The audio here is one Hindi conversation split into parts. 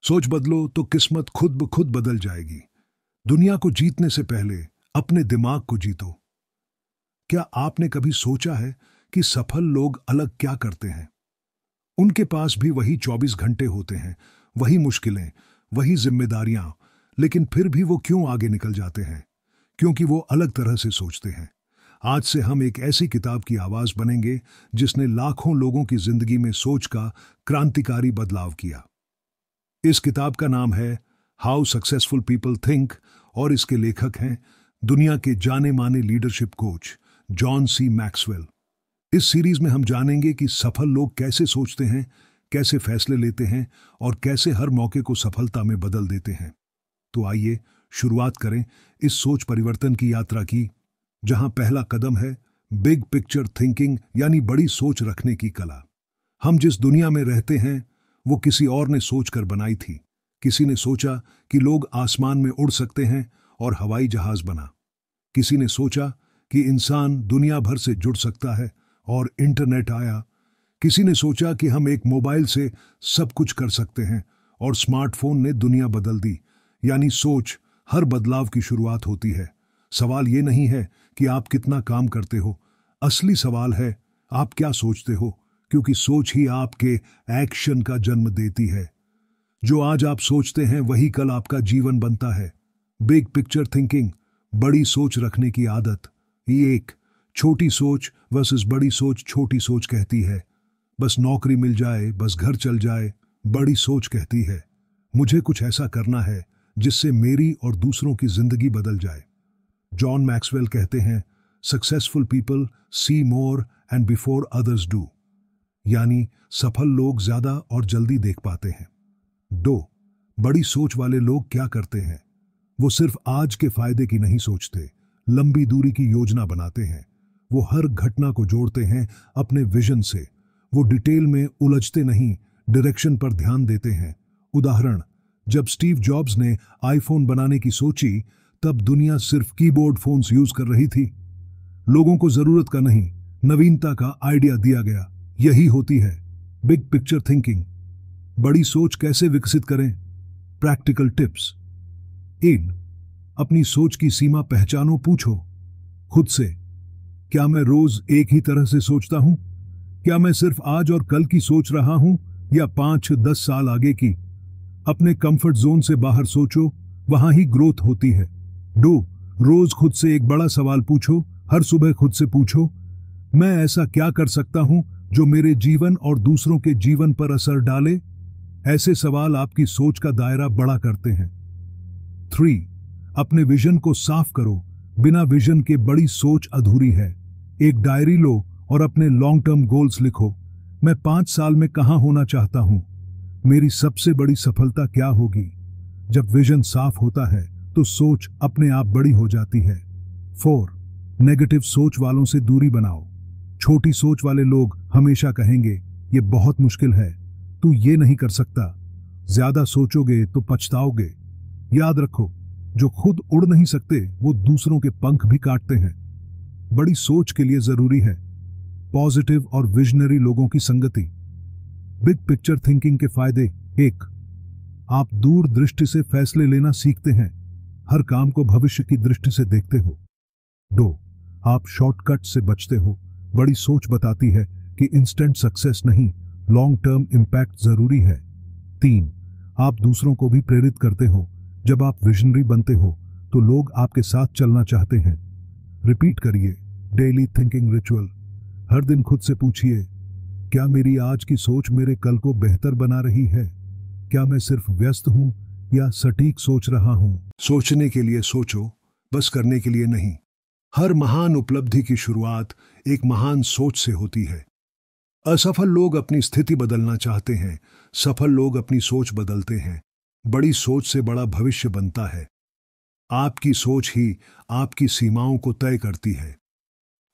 सोच बदलो तो किस्मत खुद ब खुद बदल जाएगी। दुनिया को जीतने से पहले अपने दिमाग को जीतो। क्या आपने कभी सोचा है कि सफल लोग अलग क्या करते हैं? उनके पास भी वही 24 घंटे होते हैं, वही मुश्किलें, वही जिम्मेदारियां, लेकिन फिर भी वो क्यों आगे निकल जाते हैं? क्योंकि वो अलग तरह से सोचते हैं। आज से हम एक ऐसी किताब की आवाज बनेंगे जिसने लाखों लोगों की जिंदगी में सोच का क्रांतिकारी बदलाव किया। इस किताब का नाम है हाउ सक्सेसफुल पीपल थिंक और इसके लेखक हैं दुनिया के जाने माने leadership coach John C Maxwell. इस सीरीज में हम जानेंगे कि सफल लोग कैसे सोचते हैं, कैसे फैसले लेते हैं और कैसे हर मौके को सफलता में बदल देते हैं। तो आइए शुरुआत करें इस सोच परिवर्तन की यात्रा की, जहां पहला कदम है बिग पिक्चर थिंकिंग, यानी बड़ी सोच रखने की कला। हम जिस दुनिया में रहते हैं वो किसी और ने सोचकर बनाई थी। किसी ने सोचा कि लोग आसमान में उड़ सकते हैं और हवाई जहाज बना। किसी ने सोचा कि इंसान दुनिया भर से जुड़ सकता है और इंटरनेट आया। किसी ने सोचा कि हम एक मोबाइल से सब कुछ कर सकते हैं और स्मार्टफोन ने दुनिया बदल दी। यानी सोच हर बदलाव की शुरुआत होती है। सवाल ये नहीं है कि आप कितना काम करते हो, असली सवाल है आप क्या सोचते हो, क्योंकि सोच ही आपके एक्शन का जन्म देती है। जो आज आप सोचते हैं वही कल आपका जीवन बनता है। बिग पिक्चर थिंकिंग, बड़ी सोच रखने की आदत। ये एक छोटी सोच वर्सेस बड़ी सोच। छोटी सोच कहती है बस नौकरी मिल जाए, बस घर चल जाए। बड़ी सोच कहती है मुझे कुछ ऐसा करना है जिससे मेरी और दूसरों की जिंदगी बदल जाए। जॉन मैक्सवेल कहते हैं successful people see more and before others do, यानी सफल लोग ज्यादा और जल्दी देख पाते हैं। 2. बड़ी सोच वाले लोग क्या करते हैं? वो सिर्फ आज के फायदे की नहीं सोचते, लंबी दूरी की योजना बनाते हैं। वो हर घटना को जोड़ते हैं अपने विजन से। वो डिटेल में उलझते नहीं, डायरेक्शन पर ध्यान देते हैं। उदाहरण, जब स्टीव जॉब्स ने आईफोन बनाने की सोची तब दुनिया सिर्फ कीबोर्ड फोन्स यूज कर रही थी। लोगों को जरूरत का नहीं, नवीनता का आइडिया दिया गया। यही होती है बिग पिक्चर थिंकिंग। बड़ी सोच कैसे विकसित करें? Practical tips. 1. अपनी सोच की सीमा पहचानो। पूछो खुद से, क्या मैं रोज एक ही तरह से सोचता हूं? क्या मैं सिर्फ आज और कल की सोच रहा हूं या 5-10 साल आगे की? अपने कंफर्ट जोन से बाहर सोचो, वहां ही ग्रोथ होती है। 2. रोज खुद से एक बड़ा सवाल पूछो। हर सुबह खुद से पूछो, मैं ऐसा क्या कर सकता हूं जो मेरे जीवन और दूसरों के जीवन पर असर डाले? ऐसे सवाल आपकी सोच का दायरा बड़ा करते हैं। 3. अपने विजन को साफ करो। बिना विजन के बड़ी सोच अधूरी है। एक डायरी लो और अपने लॉन्ग टर्म गोल्स लिखो। मैं 5 साल में कहां होना चाहता हूं? मेरी सबसे बड़ी सफलता क्या होगी? जब विजन साफ होता है तो सोच अपने आप बड़ी हो जाती है। 4. नेगेटिव सोच वालों से दूरी बनाओ। छोटी सोच वाले लोग हमेशा कहेंगे ये बहुत मुश्किल है, तू ये नहीं कर सकता, ज्यादा सोचोगे तो पछताओगे। याद रखो, जो खुद उड़ नहीं सकते वो दूसरों के पंख भी काटते हैं। बड़ी सोच के लिए जरूरी है पॉजिटिव और विजनरी लोगों की संगति। बिग पिक्चर थिंकिंग के फायदे। 1. आप दूर दृष्टि से फैसले लेना सीखते हैं, हर काम को भविष्य की दृष्टि से देखते हो। 2. आप शॉर्टकट से बचते हो। बड़ी सोच बताती है कि इंस्टेंट सक्सेस नहीं, लॉन्ग टर्म इंपैक्ट जरूरी है। 3. आप दूसरों को भी प्रेरित करते हो। जब आप विजनरी बनते हो तो लोग आपके साथ चलना चाहते हैं। रिपीट करिए डेली थिंकिंग रिचुअल। हर दिन खुद से पूछिए, क्या मेरी आज की सोच मेरे कल को बेहतर बना रही है? क्या मैं सिर्फ व्यस्त हूं या सटीक सोच रहा हूं? सोचने के लिए सोचो, बस करने के लिए नहीं। हर महान उपलब्धि की शुरुआत एक महान सोच से होती है। असफल लोग अपनी स्थिति बदलना चाहते हैं, सफल लोग अपनी सोच बदलते हैं। बड़ी सोच से बड़ा भविष्य बनता है। आपकी सोच ही आपकी सीमाओं को तय करती है।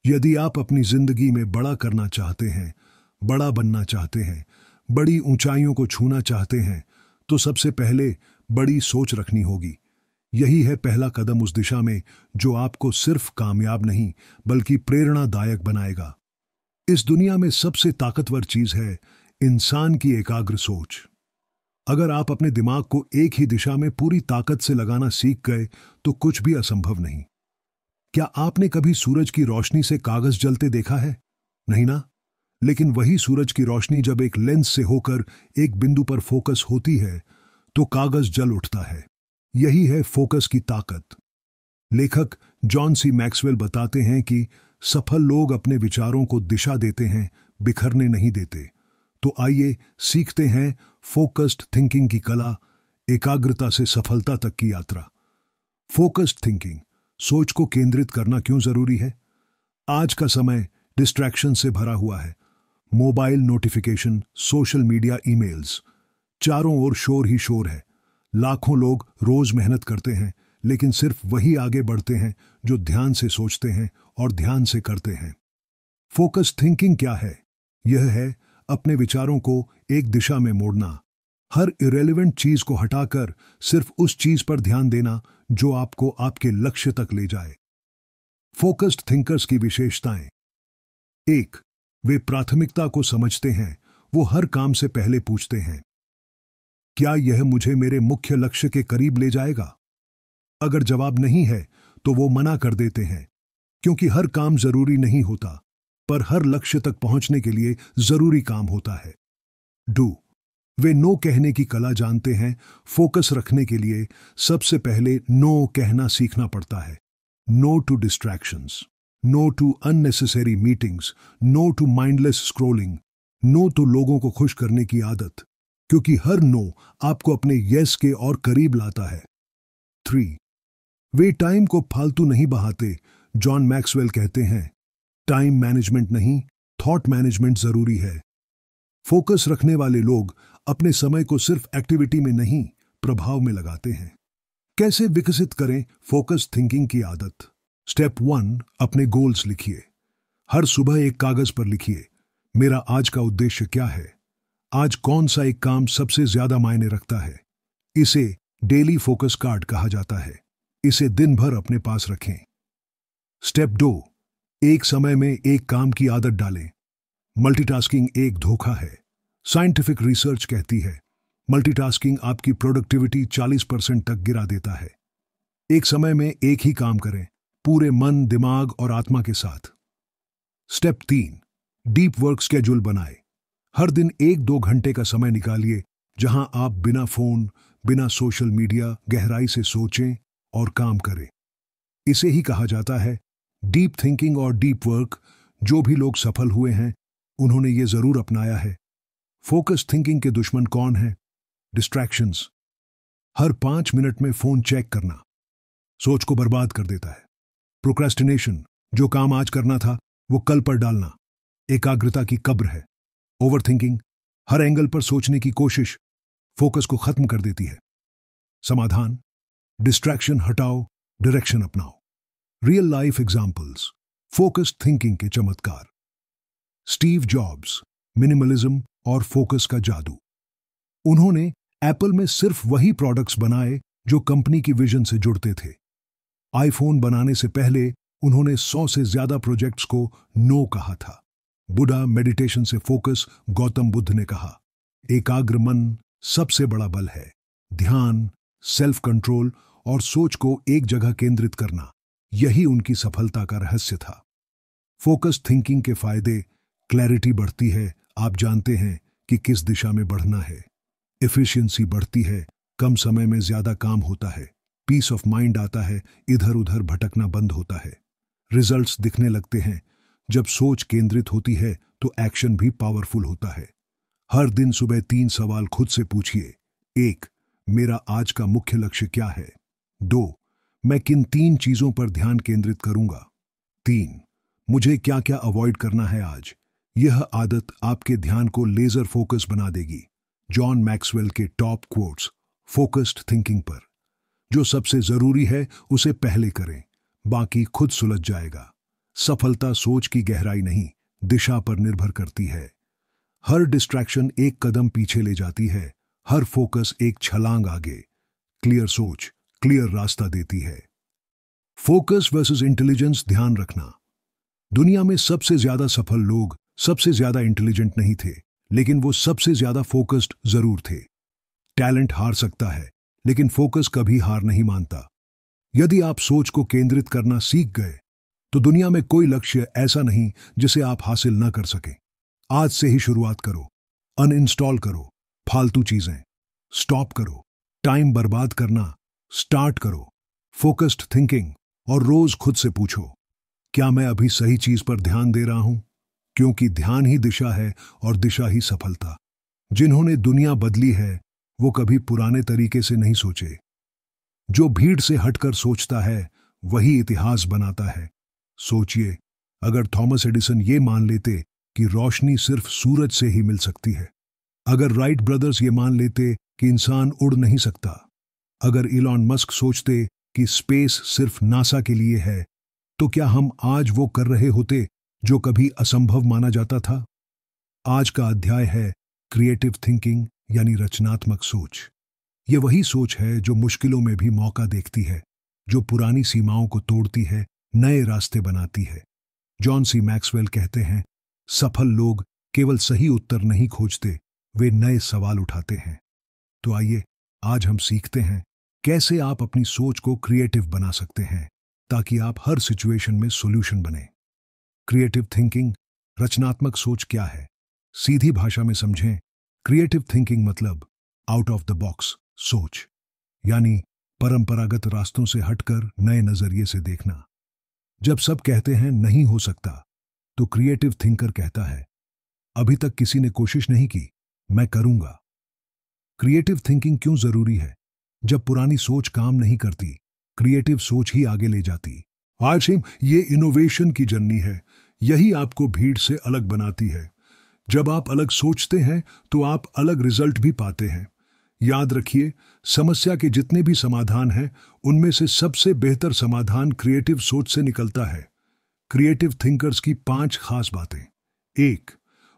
यदि आप अपनी जिंदगी में बड़ा करना चाहते हैं, बड़ा बनना चाहते हैं, बड़ी ऊंचाइयों को छूना चाहते हैं, तो सबसे पहले बड़ी सोच रखनी होगी। यही है पहला कदम उस दिशा में जो आपको सिर्फ कामयाब नहीं बल्कि प्रेरणादायक बनाएगा। इस दुनिया में सबसे ताकतवर चीज है इंसान की एकाग्र सोच। अगर आप अपने दिमाग को एक ही दिशा में पूरी ताकत से लगाना सीख गए तो कुछ भी असंभव नहीं। क्या आपने कभी सूरज की रोशनी से कागज जलते देखा है? नहीं ना? लेकिन वही सूरज की रोशनी जब एक लेंस से होकर एक बिंदु पर फोकस होती है तो कागज जल उठता है। यही है फोकस की ताकत। लेखक जॉन सी मैक्सवेल बताते हैं कि सफल लोग अपने विचारों को दिशा देते हैं, बिखरने नहीं देते। तो आइए सीखते हैं फोकस्ड थिंकिंग की कला, एकाग्रता से सफलता तक की यात्रा। फोकस्ड थिंकिंग, सोच को केंद्रित करना क्यों जरूरी है? आज का समय डिस्ट्रैक्शन से भरा हुआ है। Mobile notification, social media, emails, चारों ओर शोर ही शोर है। लाखों लोग रोज मेहनत करते हैं, लेकिन सिर्फ वही आगे बढ़ते हैं जो ध्यान से सोचते हैं और ध्यान से करते हैं। फोकस थिंकिंग क्या है? यह है अपने विचारों को एक दिशा में मोड़ना, हर इरेलीवेंट चीज को हटाकर सिर्फ उस चीज पर ध्यान देना जो आपको आपके लक्ष्य तक ले जाए। फोकस्ड थिंकर्स की विशेषताएं। 1. वे प्राथमिकता को समझते हैं। वो हर काम से पहले पूछते हैं, क्या यह मुझे मेरे मुख्य लक्ष्य के करीब ले जाएगा? अगर जवाब नहीं है तो वो मना कर देते हैं, क्योंकि हर काम जरूरी नहीं होता, पर हर लक्ष्य तक पहुंचने के लिए जरूरी काम होता है। 2. वे नो कहने की कला जानते हैं। फोकस रखने के लिए सबसे पहले नो कहना सीखना पड़ता है। No to distractions, no to unnecessary meetings, no to mindless scrolling, no to लोगों को खुश करने की आदत, क्योंकि हर नो आपको अपने यस के और करीब लाता है। 3. वे टाइम को फालतू नहीं बहाते। जॉन मैक्सवेल कहते हैं, टाइम मैनेजमेंट नहीं, थॉट मैनेजमेंट जरूरी है। फोकस रखने वाले लोग अपने समय को सिर्फ एक्टिविटी में नहीं, प्रभाव में लगाते हैं। कैसे विकसित करें फोकस थिंकिंग की आदत? स्टेप 1, अपने गोल्स लिखिए। हर सुबह एक कागज पर लिखिए, मेरा आज का उद्देश्य क्या है? आज कौन सा एक काम सबसे ज्यादा मायने रखता है? इसे डेली फोकस कार्ड कहा जाता है। इसे दिन भर अपने पास रखें। स्टेप 2, एक समय में एक काम की आदत डालें। मल्टीटास्किंग एक धोखा है। साइंटिफिक रिसर्च कहती है, मल्टीटास्किंग आपकी प्रोडक्टिविटी 40% तक गिरा देता है। एक समय में एक ही काम करें, पूरे मन, दिमाग और आत्मा के साथ। स्टेप 3, डीप वर्क स्केड्यूल बनाएं। हर दिन 1-2 घंटे का समय निकालिए जहां आप बिना फोन, बिना सोशल मीडिया गहराई से सोचें और काम करें। इसे ही कहा जाता है डीप थिंकिंग और डीप वर्क। जो भी लोग सफल हुए हैं उन्होंने ये जरूर अपनाया है। फोकस थिंकिंग के दुश्मन कौन है? डिस्ट्रैक्शंस। हर 5 मिनट में फोन चेक करना सोच को बर्बाद कर देता है। प्रोक्रेस्टिनेशन, जो काम आज करना था वो कल पर डालना, एकाग्रता की कब्र है। ओवरथिंकिंग, हर एंगल पर सोचने की कोशिश, फोकस को खत्म कर देती है। समाधान, डिस्ट्रैक्शन हटाओ, डायरेक्शन अपनाओ। Real life examples, focused thinking के चमत्कार। स्टीव जॉब्स, मिनिमलिज्म और फोकस का जादू। उन्होंने एप्पल में सिर्फ वही प्रोडक्ट्स बनाए जो कंपनी की विजन से जुड़ते थे। आईफोन बनाने से पहले उन्होंने 100 से ज्यादा प्रोजेक्ट्स को नो कहा था। बुद्धा मेडिटेशन से फोकस, गौतम बुद्ध ने कहा, एकाग्र मन सबसे बड़ा बल है। ध्यान, सेल्फ कंट्रोल और सोच को एक जगह केंद्रित करना, यही उनकी सफलता का रहस्य था। फोकस थिंकिंग के फायदे, क्लैरिटी बढ़ती है, आप जानते हैं कि किस दिशा में बढ़ना है। एफिशिएंसी बढ़ती है, कम समय में ज्यादा काम होता है। पीस ऑफ माइंड आता है, इधर उधर भटकना बंद होता है। रिजल्ट्स दिखने लगते हैं। जब सोच केंद्रित होती है तो एक्शन भी पावरफुल होता है। हर दिन सुबह 3 सवाल खुद से पूछिए। 1, मेरा आज का मुख्य लक्ष्य क्या है? 2, मैं किन 3 चीजों पर ध्यान केंद्रित करूंगा? 3, मुझे क्या क्या अवॉइड करना है आज? यह आदत आपके ध्यान को लेजर फोकस बना देगी। जॉन मैक्सवेल के टॉप क्वोट्स फोकस्ड थिंकिंग पर, जो सबसे जरूरी है उसे पहले करें, बाकी खुद सुलझ जाएगा। सफलता सोच की गहराई नहीं, दिशा पर निर्भर करती है। हर डिस्ट्रैक्शन एक कदम पीछे ले जाती है, हर फोकस एक छलांग आगे। क्लियर सोच क्लियर रास्ता देती है। फोकस वर्सेस इंटेलिजेंस ध्यान रखना। दुनिया में सबसे ज्यादा सफल लोग सबसे ज्यादा इंटेलिजेंट नहीं थे, लेकिन वो सबसे ज्यादा फोकस्ड जरूर थे। टैलेंट हार सकता है, लेकिन फोकस कभी हार नहीं मानता। यदि आप सोच को केंद्रित करना सीख गए, तो दुनिया में कोई लक्ष्य ऐसा नहीं जिसे आप हासिल न कर सकें। आज से ही शुरुआत करो। अनइंस्टॉल करो फालतू चीजें, स्टॉप करो टाइम बर्बाद करना, स्टार्ट करो फोकस्ड थिंकिंग, और रोज खुद से पूछो, क्या मैं अभी सही चीज पर ध्यान दे रहा हूं? क्योंकि ध्यान ही दिशा है और दिशा ही सफलता। जिन्होंने दुनिया बदली है वो कभी पुराने तरीके से नहीं सोचे। जो भीड़ से हटकर सोचता है वही इतिहास बनाता है। सोचिए, अगर थॉमस एडिसन ये मान लेते कि रोशनी सिर्फ सूरज से ही मिल सकती है, अगर राइट ब्रदर्स ये मान लेते कि इंसान उड़ नहीं सकता, अगर इलॉन मस्क सोचते कि स्पेस सिर्फ नासा के लिए है, तो क्या हम आज वो कर रहे होते जो कभी असंभव माना जाता था? आज का अध्याय है क्रिएटिव थिंकिंग, यानी रचनात्मक सोच। ये वही सोच है जो मुश्किलों में भी मौका देखती है, जो पुरानी सीमाओं को तोड़ती है, नए रास्ते बनाती है। जॉन सी मैक्सवेल कहते हैं, सफल लोग केवल सही उत्तर नहीं खोजते, वे नए सवाल उठाते हैं। तो आइए आज हम सीखते हैं कैसे आप अपनी सोच को क्रिएटिव बना सकते हैं, ताकि आप हर सिचुएशन में सॉल्यूशन बने। क्रिएटिव थिंकिंग, रचनात्मक सोच क्या है? सीधी भाषा में समझें, क्रिएटिव थिंकिंग मतलब आउट ऑफ द बॉक्स सोच, यानी परंपरागत रास्तों से हटकर नए नजरिए से देखना। जब सब कहते हैं नहीं हो सकता, तो क्रिएटिव थिंकर कहता है, अभी तक किसी ने कोशिश नहीं की, मैं करूंगा। क्रिएटिव थिंकिंग क्यों जरूरी है? जब पुरानी सोच काम नहीं करती, क्रिएटिव सोच ही आगे ले जाती। आज ये इनोवेशन की जर्नी है, यही आपको भीड़ से अलग बनाती है। जब आप अलग सोचते हैं तो आप अलग रिजल्ट भी पाते हैं। याद रखिए, समस्या के जितने भी समाधान हैं, उनमें से सबसे बेहतर समाधान क्रिएटिव सोच से निकलता है। क्रिएटिव थिंकर्स की 5 खास बातें। 1.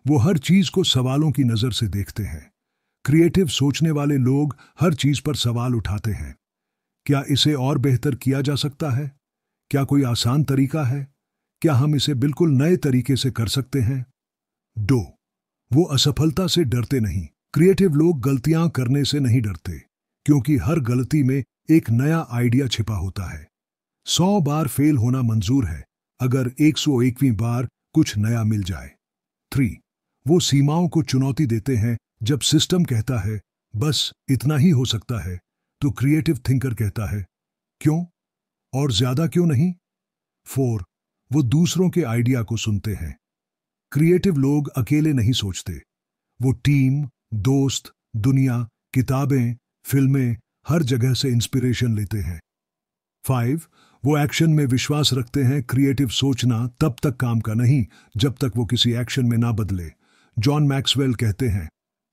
वो हर चीज को सवालों की नजर से देखते हैं। क्रिएटिव सोचने वाले लोग हर चीज पर सवाल उठाते हैं। क्या इसे और बेहतर किया जा सकता है? क्या कोई आसान तरीका है? क्या हम इसे बिल्कुल नए तरीके से कर सकते हैं? 2. वो असफलता से डरते नहीं। क्रिएटिव लोग गलतियां करने से नहीं डरते, क्योंकि हर गलती में एक नया आइडिया छिपा होता है। 100 बार फेल होना मंजूर है, अगर 101वीं बार कुछ नया मिल जाए। 3. वो सीमाओं को चुनौती देते हैं। जब सिस्टम कहता है बस इतना ही हो सकता है, तो क्रिएटिव थिंकर कहता है, क्यों और ज्यादा क्यों नहीं? 4. वो दूसरों के आइडिया को सुनते हैं। क्रिएटिव लोग अकेले नहीं सोचते, वो टीम, दोस्त, दुनिया, किताबें, फिल्में, हर जगह से इंस्पिरेशन लेते हैं। 5. वो एक्शन में विश्वास रखते हैं। क्रिएटिव सोचना तब तक काम का नहीं जब तक वो किसी एक्शन में ना बदले। जॉन मैक्सवेल कहते हैं,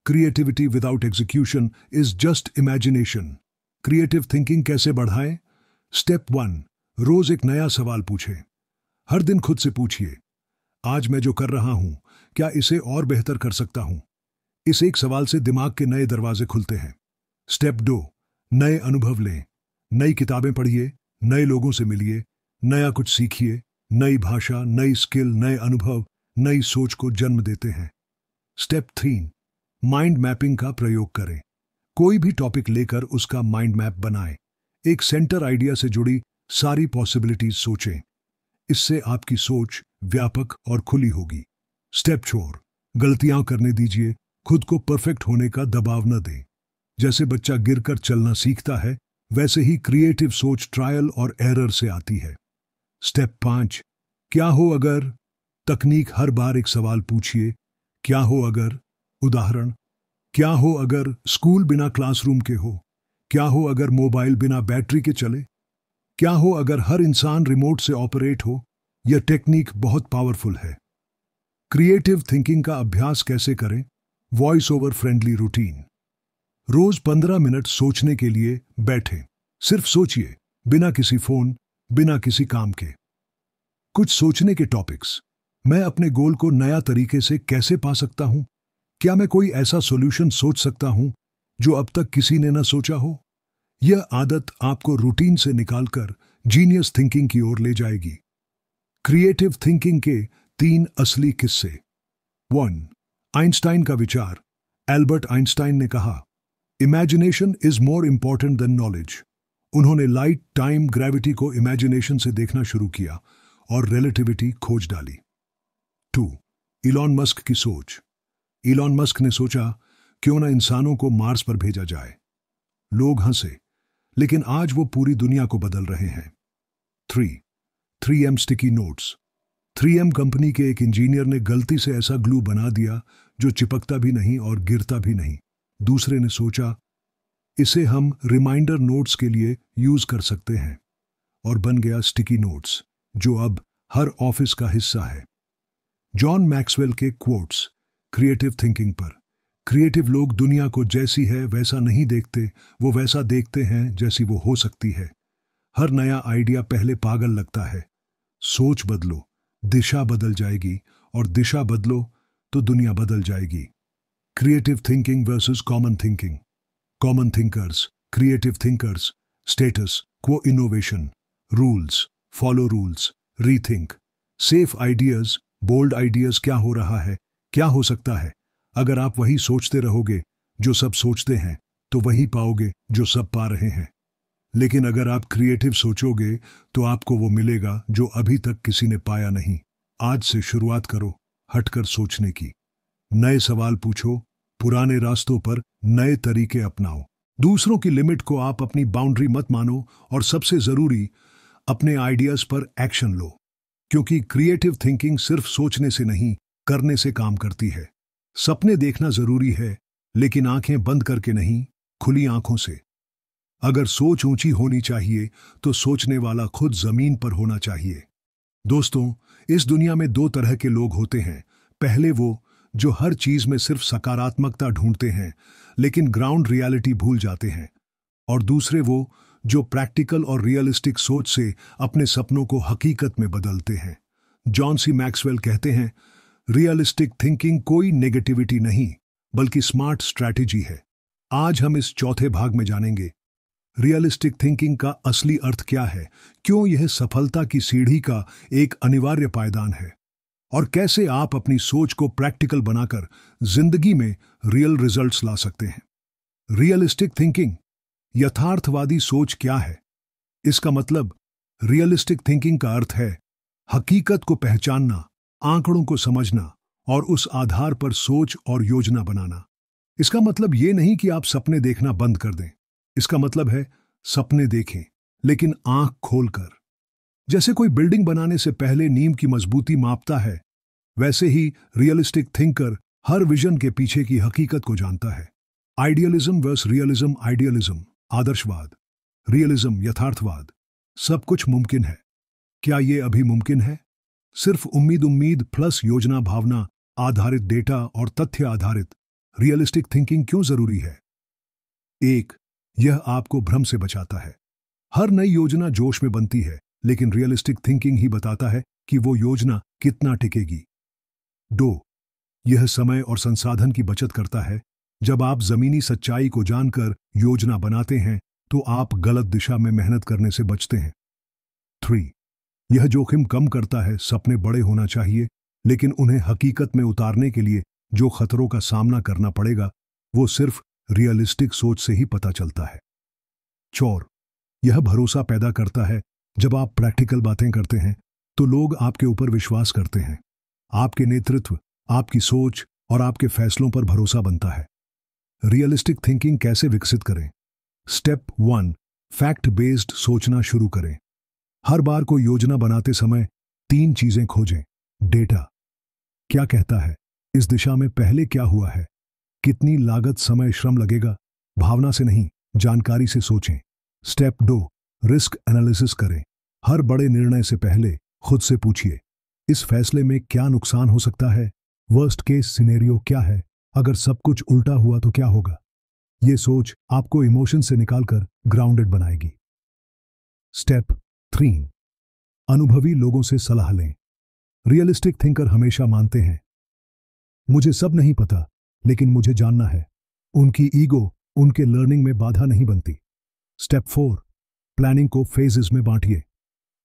creativity without execution is just imagination. Creative thinking कैसे बढ़ाएं? स्टेप 1. रोज एक नया सवाल पूछें। हर दिन खुद से पूछिए, आज मैं जो कर रहा हूं, क्या इसे और बेहतर कर सकता हूं? इस एक सवाल से दिमाग के नए दरवाजे खुलते हैं। स्टेप 2. नए अनुभव लें। नई किताबें पढ़िए, नए लोगों से मिलिए, नया कुछ सीखिए। नई भाषा, नई स्किल, नए अनुभव नई सोच को जन्म देते हैं। स्टेप 3. माइंड मैपिंग का प्रयोग करें। कोई भी टॉपिक लेकर उसका माइंड मैप बनाएं। एक सेंटर आइडिया से जुड़ी सारी पॉसिबिलिटीज सोचें। इससे आपकी सोच व्यापक और खुली होगी। स्टेप 4. गलतियां करने दीजिए, खुद को परफेक्ट होने का दबाव न दें। जैसे बच्चा गिरकर चलना सीखता है, वैसे ही क्रिएटिव सोच ट्रायल और एरर से आती है। स्टेप 5. क्या हो अगर? तकनीक हर बार एक सवाल पूछिए, क्या हो अगर? उदाहरण, क्या हो अगर स्कूल बिना क्लासरूम के हो? क्या हो अगर मोबाइल बिना बैटरी के चले? क्या हो अगर हर इंसान रिमोट से ऑपरेट हो? यह टेक्निक बहुत पावरफुल है। क्रिएटिव थिंकिंग का अभ्यास कैसे करें? Voice over friendly routine. रोज 15 मिनट सोचने के लिए बैठें। सिर्फ सोचिए, बिना किसी फोन, बिना किसी काम के। कुछ सोचने के टॉपिक्स। मैं अपने गोल को नया तरीके से कैसे पा सकता हूं? क्या मैं कोई ऐसा सॉल्यूशन सोच सकता हूं जो अब तक किसी ने न सोचा हो? यह आदत आपको रूटीन से निकालकर जीनियस थिंकिंग की ओर ले जाएगी। क्रिएटिव थिंकिंग के 3 असली किस्से। 1. आइंस्टाइन का विचार। एल्बर्ट आइंस्टाइन ने कहा, imagination is more important than knowledge. उन्होंने लाइट, टाइम, ग्रेविटी को इमेजिनेशन से देखना शुरू किया और रिलेटिविटी खोज डाली। 2. इलॉन मस्क की सोच। इलॉन मस्क ने सोचा, क्यों ना इंसानों को मार्स पर भेजा जाए। लोग हंसे, लेकिन आज वो पूरी दुनिया को बदल रहे हैं। 3M sticky notes. 3M company के एक इंजीनियर ने गलती से ऐसा ग्लू बना दिया जो चिपकता भी नहीं और गिरता भी नहीं। दूसरे ने सोचा, इसे हम रिमाइंडर नोट्स के लिए यूज कर सकते हैं, और बन गया स्टिकी नोट्स, जो अब हर ऑफिस का हिस्सा है। जॉन मैक्सवेल के क्वोट्स क्रिएटिव थिंकिंग पर। क्रिएटिव लोग दुनिया को जैसी है वैसा नहीं देखते, वो वैसा देखते हैं जैसी वो हो सकती है। हर नया आइडिया पहले पागल लगता है। सोच बदलो, दिशा बदल जाएगी, और दिशा बदलो तो दुनिया बदल जाएगी। Creative thinking versus common thinking. Common thinkers, creative thinkers, status quo innovation, rules, follow rules, rethink, safe ideas, bold ideas. क्या हो रहा है, क्या हो सकता है? अगर आप वही सोचते रहोगे जो सब सोचते हैं, तो वही पाओगे जो सब पा रहे हैं। लेकिन अगर आप क्रिएटिव सोचोगे तो आपको वो मिलेगा जो अभी तक किसी ने पाया नहीं। आज से शुरुआत करो हटकर सोचने की। नए सवाल पूछो, पुराने रास्तों पर नए तरीके अपनाओ। दूसरों की लिमिट को आप अपनी बाउंड्री मत मानो, और सबसे जरूरी, अपने आइडियाज पर एक्शन लो। क्योंकि क्रिएटिव थिंकिंग सिर्फ सोचने से नहीं, करने से काम करती है। सपने देखना जरूरी है, लेकिन आंखें बंद करके नहीं, खुली आंखों से। अगर सोच ऊंची होनी चाहिए तो सोचने वाला खुद जमीन पर होना चाहिए। दोस्तों, इस दुनिया में 2 तरह के लोग होते हैं। पहले वो जो हर चीज में सिर्फ सकारात्मकता ढूंढते हैं, लेकिन ग्राउंड रियलिटी भूल जाते हैं। और दूसरे वो जो प्रैक्टिकल और रियलिस्टिक सोच से अपने सपनों को हकीकत में बदलते हैं। जॉन सी मैक्सवेल कहते हैं, रियलिस्टिक थिंकिंग कोई नेगेटिविटी नहीं, बल्कि स्मार्ट स्ट्रैटेजी है। आज हम इस चौथे भाग में जानेंगे, रियलिस्टिक थिंकिंग का असली अर्थ क्या है, क्यों यह सफलता की सीढ़ी का एक अनिवार्य पायदान है, और कैसे आप अपनी सोच को प्रैक्टिकल बनाकर जिंदगी में रियल रिजल्ट्स ला सकते हैं। रियलिस्टिक थिंकिंग, यथार्थवादी सोच क्या है? इसका मतलब, रियलिस्टिक थिंकिंग का अर्थ है हकीकत को पहचानना, आंकड़ों को समझना, और उस आधार पर सोच और योजना बनाना। इसका मतलब ये नहीं कि आप सपने देखना बंद कर दें। इसका मतलब है, सपने देखें, लेकिन आंख खोलकर। जैसे कोई बिल्डिंग बनाने से पहले नींव की मजबूती मापता है, वैसे ही रियलिस्टिक थिंकर हर विजन के पीछे की हकीकत को जानता है। Idealism versus realism. आइडियलिज्म आदर्शवाद, रियलिज्म यथार्थवाद। सब कुछ मुमकिन है। क्या ये अभी मुमकिन है? सिर्फ उम्मीद प्लस योजना, भावना आधारित, डेटा और तथ्य आधारित रियलिस्टिक थिंकिंग क्यों जरूरी है? 1. यह आपको भ्रम से बचाता है। हर नई योजना जोश में बनती है, लेकिन रियलिस्टिक थिंकिंग ही बताता है कि वो योजना कितना टिकेगी। 2. यह समय और संसाधन की बचत करता है। जब आप जमीनी सच्चाई को जानकर योजना बनाते हैं, तो आप गलत दिशा में मेहनत करने से बचते हैं। 3. यह जोखिम कम करता है। सपने बड़े होना चाहिए, लेकिन उन्हें हकीकत में उतारने के लिए जो खतरों का सामना करना पड़ेगा, वो सिर्फ रियलिस्टिक सोच से ही पता चलता है। 4. यह भरोसा पैदा करता है। जब आप प्रैक्टिकल बातें करते हैं, तो लोग आपके ऊपर विश्वास करते हैं। आपके नेतृत्व, आपकी सोच और आपके फैसलों पर भरोसा बनता है। रियलिस्टिक थिंकिंग कैसे विकसित करें? स्टेप 1. फैक्ट बेस्ड सोचना शुरू करें। हर बार कोई योजना बनाते समय 3 चीजें खोजें। डेटा, क्या कहता है? इस दिशा में पहले क्या हुआ है? कितनी लागत, समय, श्रम लगेगा? भावना से नहीं, जानकारी से सोचें। स्टेप 2. रिस्क एनालिसिस करें। हर बड़े निर्णय से पहले खुद से पूछिए, इस फैसले में क्या नुकसान हो सकता है? वर्स्ट केस सिनेरियो क्या है? अगर सब कुछ उल्टा हुआ तो क्या होगा? ये सोच आपको इमोशन से निकालकर ग्राउंडेड बनाएगी। स्टेप 3. अनुभवी लोगों से सलाह लें। रियलिस्टिक थिंकर हमेशा मानते हैं, मुझे सब नहीं पता, लेकिन मुझे जानना है। उनकी ईगो उनके लर्निंग में बाधा नहीं बनती। स्टेप 4. प्लानिंग को फेजेस में बांटिए।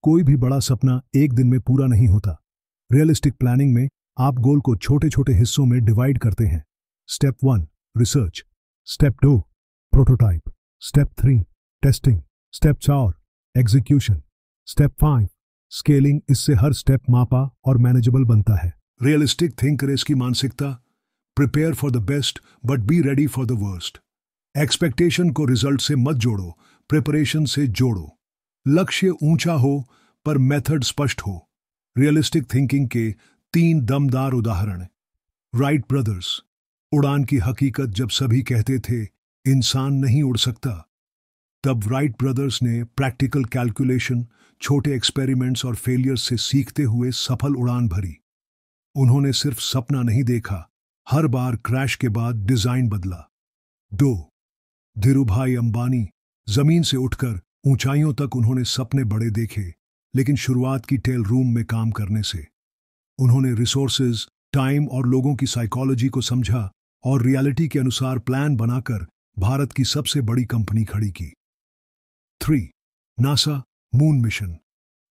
कोई भी बड़ा सपना एक दिन में पूरा नहीं होता। रियलिस्टिक प्लानिंग में आप गोल को छोटे छोटे हिस्सों में डिवाइड करते हैं। Step 1. Research. Step 2. Prototype, step 3 testing, step 4 execution, step 5 scaling. इससे हर स्टेप मापा और मैनेजेबल बनता है। रियलिस्टिक थिंकर्स की मानसिकता, prepare for the best but be ready for the worst. Expectation को रिजल्ट से मत जोड़ो, प्रिपरेशन से जोड़ो। लक्ष्य ऊंचा हो पर मेथड स्पष्ट हो। रियलिस्टिक थिंकिंग के 3 दमदार उदाहरण। राइट ब्रदर्स, उड़ान की हकीकत। जब सभी कहते थे इंसान नहीं उड़ सकता, तब राइट ब्रदर्स ने प्रैक्टिकल कैलकुलेशन, छोटे एक्सपेरिमेंट्स और फेलियर्स से सीखते हुए सफल उड़ान भरी। उन्होंने सिर्फ सपना नहीं देखा, हर बार क्रैश के बाद डिजाइन बदला। 2 धीरूभाई अंबानी, जमीन से उठकर ऊंचाइयों तक उन्होंने सपने बड़े देखे, लेकिन शुरुआत की टेल रूम में काम करने से। उन्होंने रिसोर्सेज, टाइम और लोगों की साइकोलॉजी को समझा और रियलिटी के अनुसार प्लान बनाकर भारत की सबसे बड़ी कंपनी खड़ी की। 3 नासा मून मिशन।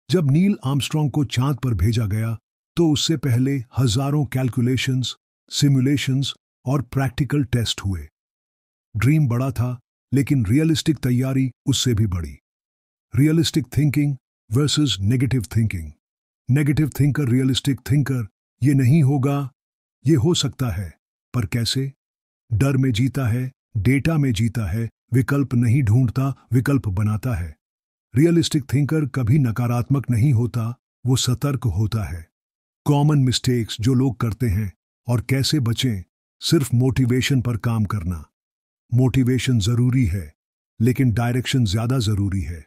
जब नील आर्मस्ट्रॉन्ग को चांद पर भेजा गया, तो उससे पहले हजारों कैलकुलेशंस, सिमुलेशंस और प्रैक्टिकल टेस्ट हुए। ड्रीम बड़ा था, लेकिन रियलिस्टिक तैयारी उससे भी बड़ी। Realistic thinking versus negative thinking. Negative thinker, realistic thinker, ये नहीं होगा, ये हो सकता है, पर कैसे? डर में जीता है, डेटा में जीता है, विकल्प नहीं ढूंढता, विकल्प बनाता है। रियलिस्टिक थिंकर कभी नकारात्मक नहीं होता, वो सतर्क होता है। कॉमन मिस्टेक्स जो लोग करते हैं और कैसे बचें। सिर्फ मोटिवेशन पर काम करना। मोटिवेशन जरूरी है, लेकिन डायरेक्शन ज्यादा जरूरी है।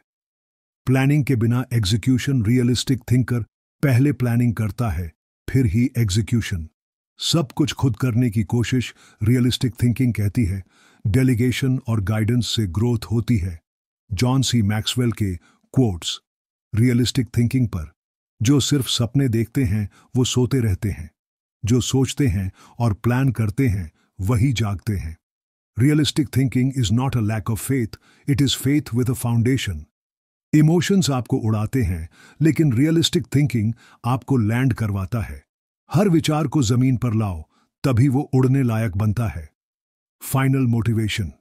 प्लानिंग के बिना एग्जीक्यूशन। रियलिस्टिक थिंकर पहले प्लानिंग करता है, फिर ही एग्जीक्यूशन। सब कुछ खुद करने की कोशिश। रियलिस्टिक थिंकिंग कहती है डेलीगेशन और गाइडेंस से ग्रोथ होती है। जॉन सी मैक्सवेल के क्वोट्स रियलिस्टिक थिंकिंग पर। जो सिर्फ सपने देखते हैं वो सोते रहते हैं, जो सोचते हैं और प्लान करते हैं वही जागते हैं। Realistic thinking is not a lack of faith, it is faith with a foundation. Emotions आपको उड़ाते हैं, लेकिन रियलिस्टिक थिंकिंग आपको लैंड करवाता है। हर विचार को जमीन पर लाओ, तभी वो उड़ने लायक बनता है। Final motivation.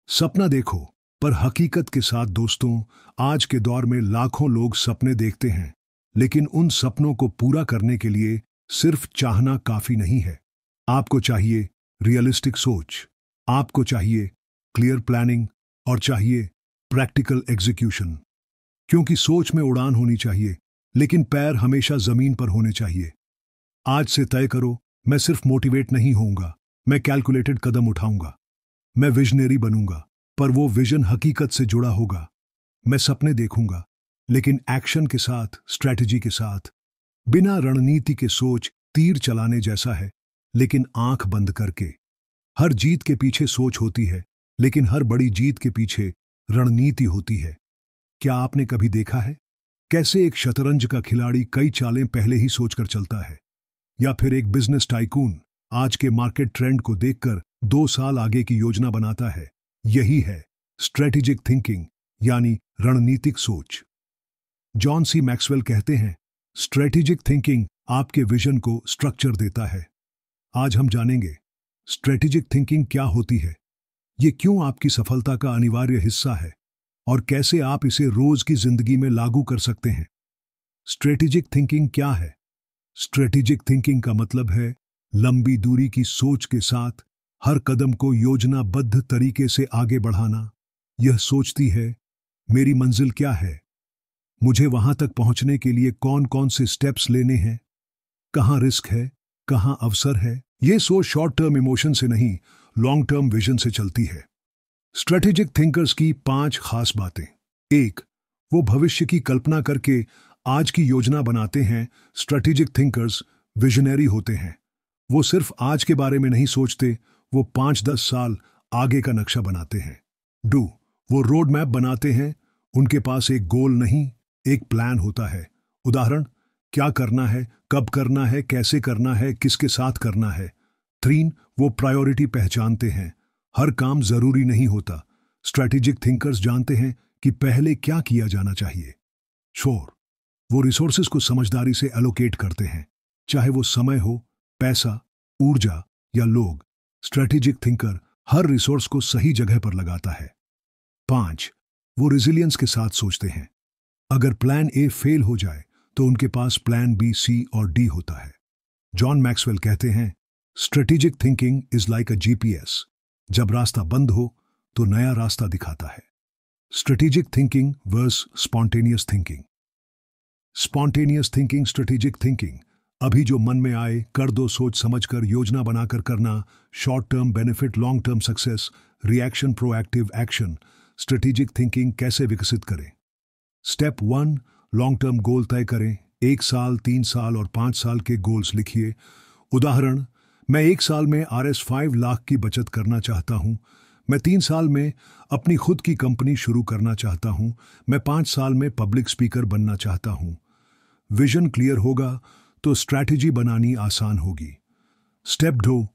सपना देखो, पर हकीकत के साथ। दोस्तों, आज के दौर में लाखों लोग सपने देखते हैं, लेकिन उन सपनों को पूरा करने के लिए सिर्फ चाहना काफी नहीं है। आपको चाहिए रियलिस्टिक सोच, आपको चाहिए क्लियर प्लानिंग और चाहिए प्रैक्टिकल एग्जीक्यूशन। क्योंकि सोच में उड़ान होनी चाहिए, लेकिन पैर हमेशा जमीन पर होने चाहिए। आज से तय करो, मैं सिर्फ मोटिवेट नहीं होऊंगा, मैं कैलकुलेटेड कदम उठाऊंगा। मैं विजनरी बनूंगा, पर वो विजन हकीकत से जुड़ा होगा। मैं सपने देखूंगा, लेकिन एक्शन के साथ, स्ट्रैटेजी के साथ। बिना रणनीति के सोच तीर चलाने जैसा है, लेकिन आंख बंद करके। हर जीत के पीछे सोच होती है, लेकिन हर बड़ी जीत के पीछे रणनीति होती है। क्या आपने कभी देखा है कैसे एक शतरंज का खिलाड़ी कई चालें पहले ही सोचकर चलता है? या फिर एक बिजनेस टाइकून आज के मार्केट ट्रेंड को देखकर 2 साल आगे की योजना बनाता है? यही है स्ट्रेटेजिक थिंकिंग, यानी रणनीतिक सोच। जॉन सी मैक्सवेल कहते हैं, स्ट्रेटेजिक थिंकिंग आपके विजन को स्ट्रक्चर देता है। आज हम जानेंगे स्ट्रेटेजिक थिंकिंग क्या होती है, ये क्यों आपकी सफलता का अनिवार्य हिस्सा है और कैसे आप इसे रोज की जिंदगी में लागू कर सकते हैं। स्ट्रेटेजिक थिंकिंग क्या है? स्ट्रेटेजिक थिंकिंग का मतलब है लंबी दूरी की सोच के साथ हर कदम को योजनाबद्ध तरीके से आगे बढ़ाना। यह सोचती है, मेरी मंजिल क्या है, मुझे वहां तक पहुंचने के लिए कौन कौन से स्टेप्स लेने हैं, कहां रिस्क है, कहां अवसर है। यह सोच शॉर्ट टर्म इमोशन से नहीं, लॉन्ग टर्म विजन से चलती है। स्ट्रेटेजिक थिंकर्स की 5 खास बातें। 1. वो भविष्य की कल्पना करके आज की योजना बनाते हैं। स्ट्रेटेजिक थिंकर्स विजनरी होते हैं। वो सिर्फ आज के बारे में नहीं सोचते, वो 5-10 साल आगे का नक्शा बनाते हैं। 2. वो रोड मैप बनाते हैं। उनके पास एक गोल नहीं, एक प्लान होता है। उदाहरण, क्या करना है, कब करना है, कैसे करना है, किसके साथ करना है। 3. वो प्रायोरिटी पहचानते हैं। हर काम जरूरी नहीं होता। स्ट्रेटेजिक थिंकर्स जानते हैं कि पहले क्या किया जाना चाहिए। 4. वो रिसोर्सेज को समझदारी से एलोकेट करते हैं, चाहे वो समय हो, पैसा, ऊर्जा या लोग। स्ट्रेटेजिक थिंकर हर रिसोर्स को सही जगह पर लगाता है। 5. वो रेजिलियंस के साथ सोचते हैं। अगर प्लान ए फेल हो जाए तो उनके पास प्लान बी, सी और डी होता है। जॉन मैक्सवेल कहते हैं, strategic thinking is like a GPS. जब रास्ता बंद हो तो नया रास्ता दिखाता है। Strategic thinking versus spontaneous thinking. Spontaneous thinking, strategic thinking. अभी जो मन में आए कर दो, सोच समझकर योजना बनाकर करना। Short term benefit, long term success. Reaction, proactive action. Strategic thinking कैसे विकसित करें? स्टेप 1, लॉन्ग टर्म गोल तय करें। 1 साल, 3 साल और 5 साल के गोल्स लिखिए। उदाहरण, मैं 1 साल में RS 5 लाख की बचत करना चाहता हूं। मैं 3 साल में अपनी खुद की कंपनी शुरू करना चाहता हूं। मैं 5 साल में पब्लिक स्पीकर बनना चाहता हूं। विजन क्लियर होगा तो स्ट्रैटेजी बनानी आसान होगी। स्टेप 2,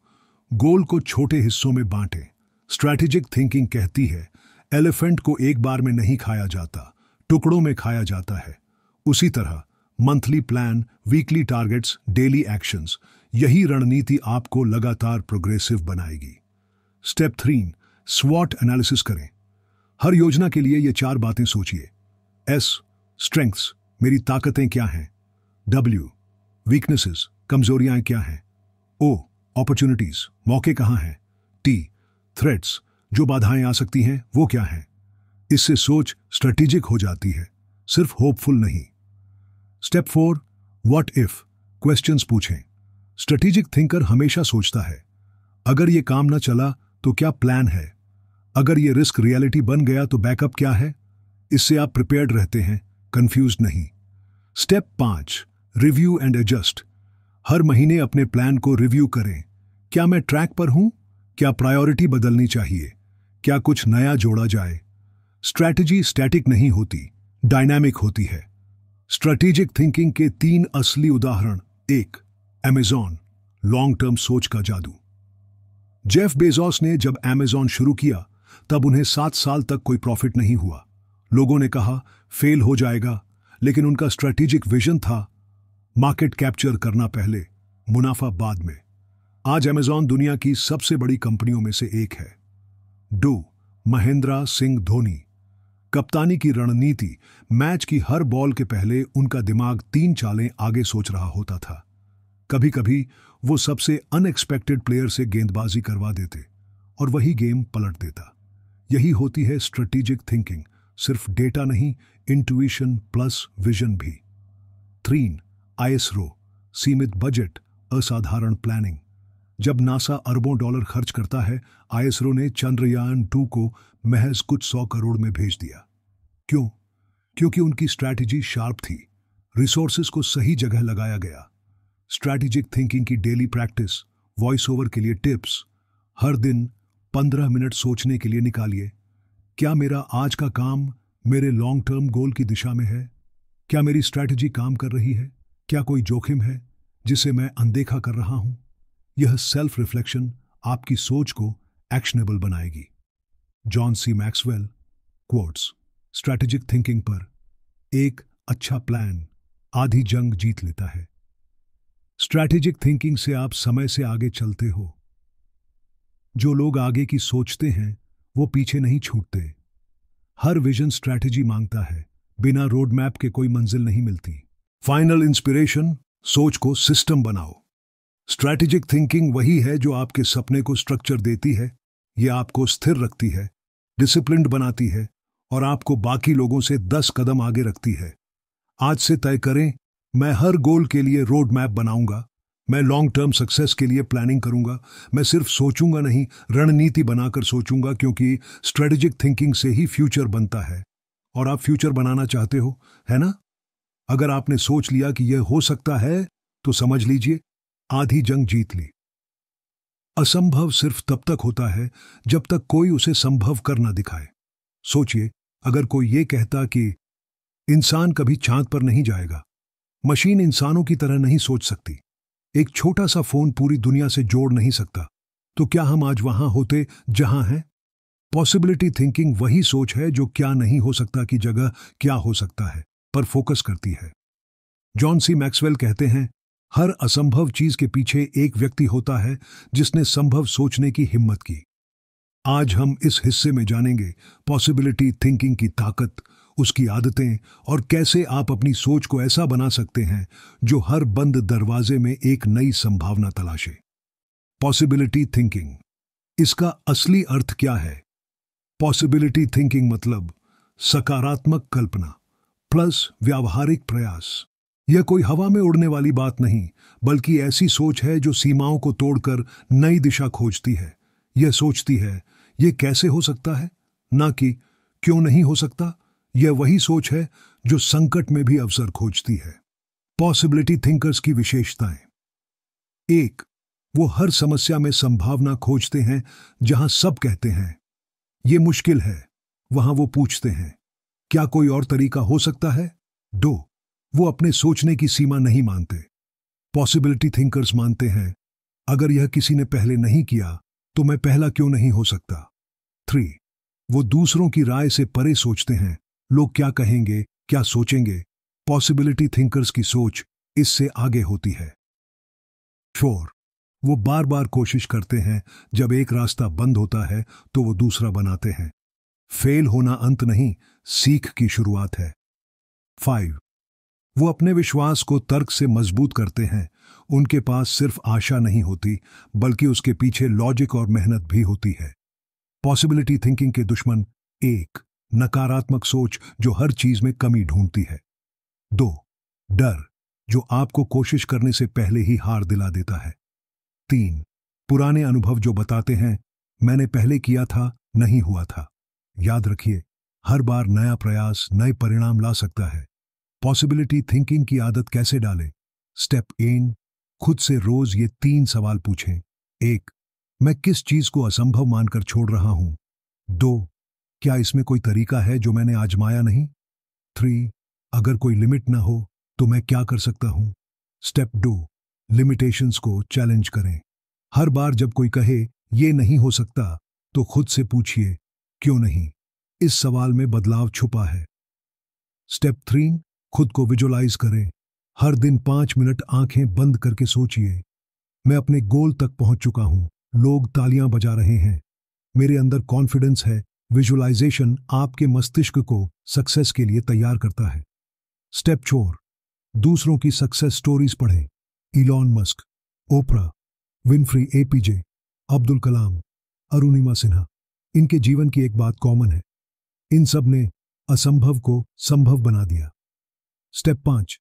गोल को छोटे हिस्सों में बांटें। स्ट्रैटेजिक थिंकिंग कहती है, एलिफेंट को एक बार में नहीं खाया जाता, टुकड़ों में खाया जाता है। उसी तरह monthly plan, weekly targets, daily actions, यही रणनीति आपको लगातार प्रोग्रेसिव बनाएगी। स्टेप 3, स्वॉट एनालिसिस करें। हर योजना के लिए ये 4 बातें सोचिए। S, स्ट्रेंथ्स, मेरी ताकतें क्या हैं। W, वीकनेसेस, कमजोरियां क्या हैं। O, अपॉर्चुनिटीज, मौके कहां हैं। T, थ्रेट्स, जो बाधाएं आ सकती हैं वो क्या हैं। इससे सोच स्ट्रेटेजिक हो जाती है, सिर्फ होपफुल नहीं। स्टेप 4, व्हाट इफ, क्वेश्चंस पूछें। स्ट्रेटेजिक थिंकर हमेशा सोचता है, अगर ये काम ना चला तो क्या प्लान है। अगर ये रिस्क रियलिटी बन गया तो बैकअप क्या है। इससे आप प्रिपेयर्ड रहते हैं, कंफ्यूज नहीं। Step 5, review and adjust. हर महीने अपने प्लान को रिव्यू करें। क्या मैं ट्रैक पर हूं? क्या प्रायोरिटी बदलनी चाहिए? क्या कुछ नया जोड़ा जाए? स्ट्रैटेजी स्टैटिक नहीं होती, डायनामिक होती है। स्ट्रेटेजिक थिंकिंग के 3 असली उदाहरण। 1, अमेज़न, लॉन्ग टर्म सोच का जादू। जेफ बेजोस ने जब अमेज़न शुरू किया तब उन्हें 7 साल तक कोई प्रॉफिट नहीं हुआ। लोगों ने कहा फेल हो जाएगा, लेकिन उनका स्ट्रेटेजिक विजन था, मार्केट कैप्चर करना पहले, मुनाफा बाद में। आज अमेज़न दुनिया की सबसे बड़ी कंपनियों में से एक है। 2, महेंद्र सिंह धोनी, कप्तानी की रणनीति। मैच की हर बॉल के पहले उनका दिमाग 3 चालें आगे सोच रहा होता था। कभी कभी वो सबसे अनएक्सपेक्टेड प्लेयर से गेंदबाजी करवा देते और वही गेम पलट देता। यही होती है स्ट्रेटेजिक थिंकिंग, सिर्फ डेटा नहीं, इंट्यूशन प्लस विजन भी। 3, ISRO, सीमित बजट, असाधारण प्लानिंग। जब नासा अरबों डॉलर खर्च करता है, ISRO ने चंद्रयान 2 को महज कुछ 100 करोड़ में भेज दिया। क्यों? क्योंकि उनकी स्ट्रैटेजी शार्प थी, रिसोर्सेज को सही जगह लगाया गया। स्ट्रैटेजिक थिंकिंग की डेली प्रैक्टिस, वॉइस ओवर के लिए टिप्स। हर दिन 15 मिनट सोचने के लिए निकालिए। क्या मेरा आज का काम मेरे लॉन्ग टर्म गोल की दिशा में है? क्या मेरी स्ट्रैटेजी काम कर रही है? क्या कोई जोखिम है जिसे मैं अनदेखा कर रहा हूं? यह सेल्फ रिफ्लेक्शन आपकी सोच को एक्शनेबल बनाएगी। John C Maxwell quotes. Strategic thinking पर, एक अच्छा प्लान आधी जंग जीत लेता है। स्ट्रैटेजिक थिंकिंग से आप समय से आगे चलते हो। जो लोग आगे की सोचते हैं वो पीछे नहीं छूटते। हर विजन स्ट्रैटेजी मांगता है, बिना रोड मैप के कोई मंजिल नहीं मिलती। फाइनल इंस्पिरेशन, सोच को सिस्टम बनाओ। स्ट्रैटेजिक थिंकिंग वही है जो आपके सपने को स्ट्रक्चर देती है। यह आपको स्थिर रखती है, डिसिप्लिन्ड बनाती है और आपको बाकी लोगों से 10 कदम आगे रखती है। आज से तय करें, मैं हर गोल के लिए रोड मैप बनाऊंगा। मैं लॉन्ग टर्म सक्सेस के लिए प्लानिंग करूंगा। मैं सिर्फ सोचूंगा नहीं, रणनीति बनाकर सोचूंगा, क्योंकि स्ट्रेटेजिक थिंकिंग से ही फ्यूचर बनता है। और आप फ्यूचर बनाना चाहते हो, है ना? अगर आपने सोच लिया कि यह हो सकता है तो समझ लीजिए आधी जंग जीत ली। असंभव सिर्फ तब तक होता है जब तक कोई उसे संभव कर ना दिखाए। सोचिए, अगर कोई ये कहता कि इंसान कभी चांद पर नहीं जाएगा, मशीन इंसानों की तरह नहीं सोच सकती, एक छोटा सा फोन पूरी दुनिया से जोड़ नहीं सकता, तो क्या हम आज वहां होते जहां हैं? पॉसिबिलिटी थिंकिंग वही सोच है जो क्या नहीं हो सकता की जगह क्या हो सकता है पर फोकस करती है। जॉन सी मैक्सवेल कहते हैं, हर असंभव चीज के पीछे एक व्यक्ति होता है जिसने संभव सोचने की हिम्मत की। आज हम इस हिस्से में जानेंगे पॉसिबिलिटी थिंकिंग की ताकत, उसकी आदतें और कैसे आप अपनी सोच को ऐसा बना सकते हैं जो हर बंद दरवाजे में एक नई संभावना तलाशे। पॉसिबिलिटी थिंकिंग, इसका असली अर्थ क्या है? पॉसिबिलिटी थिंकिंग मतलब सकारात्मक कल्पना प्लस व्यावहारिक प्रयास। यह कोई हवा में उड़ने वाली बात नहीं, बल्कि ऐसी सोच है जो सीमाओं को तोड़कर नई दिशा खोजती है। यह सोचती है, यह कैसे हो सकता है, ना कि क्यों नहीं हो सकता। यह वही सोच है जो संकट में भी अवसर खोजती है। पॉसिबिलिटी थिंकर्स की विशेषताएं। 1, वो हर समस्या में संभावना खोजते हैं। जहां सब कहते हैं यह मुश्किल है, वहां वो पूछते हैं, क्या कोई और तरीका हो सकता है? 2, वो अपने सोचने की सीमा नहीं मानते। पॉसिबिलिटी थिंकर्स मानते हैं, अगर यह किसी ने पहले नहीं किया तो मैं पहला क्यों नहीं हो सकता। 3, वो दूसरों की राय से परे सोचते हैं, लोग क्या कहेंगे, क्या सोचेंगे। पॉसिबिलिटी थिंकर्स की सोच इससे आगे होती है। 4, वो बार बार कोशिश करते हैं, जब एक रास्ता बंद होता है तो वो दूसरा बनाते हैं। फेल होना अंत नहीं, सीख की शुरुआत है। 5, वो अपने विश्वास को तर्क से मजबूत करते हैं। उनके पास सिर्फ आशा नहीं होती, बल्कि उसके पीछे लॉजिक और मेहनत भी होती है। पॉसिबिलिटी थिंकिंग के दुश्मन। 1, नकारात्मक सोच जो हर चीज में कमी ढूंढती है। 2, डर जो आपको कोशिश करने से पहले ही हार दिला देता है। 3, पुराने अनुभव जो बताते हैं, मैंने पहले किया था, नहीं हुआ था। याद रखिए, हर बार नया प्रयास नए परिणाम ला सकता है। पॉसिबिलिटी थिंकिंग की आदत कैसे डालें? स्टेप 1, खुद से रोज ये 3 सवाल पूछें। 1, मैं किस चीज को असंभव मानकर छोड़ रहा हूं? 2, क्या इसमें कोई तरीका है जो मैंने आजमाया नहीं? 3, अगर कोई लिमिट ना हो तो मैं क्या कर सकता हूं? स्टेप 2, लिमिटेशंस को चैलेंज करें। हर बार जब कोई कहे ये नहीं हो सकता, तो खुद से पूछिए, क्यों नहीं? इस सवाल में बदलाव छुपा है। स्टेप 3, खुद को विजुअलाइज करें। हर दिन 5 मिनट आंखें बंद करके सोचिए, मैं अपने गोल तक पहुंच चुका हूं, लोग तालियां बजा रहे हैं, मेरे अंदर कॉन्फिडेंस है। विजुअलाइजेशन आपके मस्तिष्क को सक्सेस के लिए तैयार करता है। स्टेप 4, दूसरों की सक्सेस स्टोरीज पढ़ें। Elon Musk, Oprah Winfrey, APJ Abdul Kalam, Arunima Sinha, इनके जीवन की एक बात कॉमन है, इन सब ने असंभव को संभव बना दिया। स्टेप 5,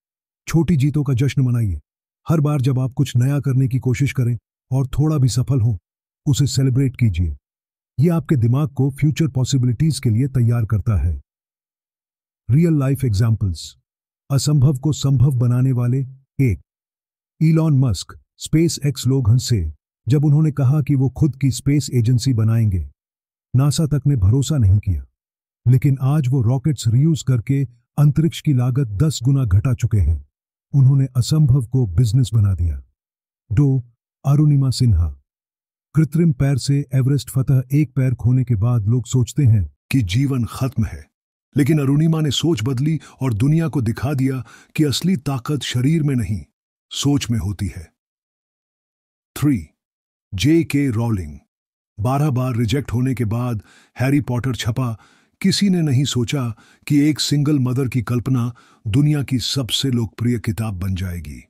छोटी जीतों का जश्न मनाइए। हर बार जब आप कुछ नया करने की कोशिश करें और थोड़ा भी सफल हो, उसे सेलिब्रेट कीजिए। यह आपके दिमाग को फ्यूचर पॉसिबिलिटीज के लिए तैयार करता है। रियल लाइफ एग्जाम्पल्स, असंभव को संभव बनाने वाले। 1, इलॉन मस्क, स्पेस एक्स लोग हंसे जब उन्होंने कहा कि वो खुद की स्पेस एजेंसी बनाएंगे। नासा तक ने भरोसा नहीं किया, लेकिन आज वो रॉकेट्स रीयूज करके अंतरिक्ष की लागत 10 गुना घटा चुके हैं। उन्होंने असंभव को बिजनेस बना दिया। 2, अरुणिमा सिन्हा, कृत्रिम पैर से एवरेस्ट फतह। एक पैर खोने के बाद लोग सोचते हैं कि जीवन खत्म है, लेकिन अरुणिमा ने सोच बदली और दुनिया को दिखा दिया कि असली ताकत शरीर में नहीं, सोच में होती है। 3, J.K. रॉलिंग, 12 बार रिजेक्ट होने के बाद हैरी पॉटर छपा। किसी ने नहीं सोचा कि एक सिंगल मदर की कल्पना दुनिया की सबसे लोकप्रिय किताब बन जाएगी।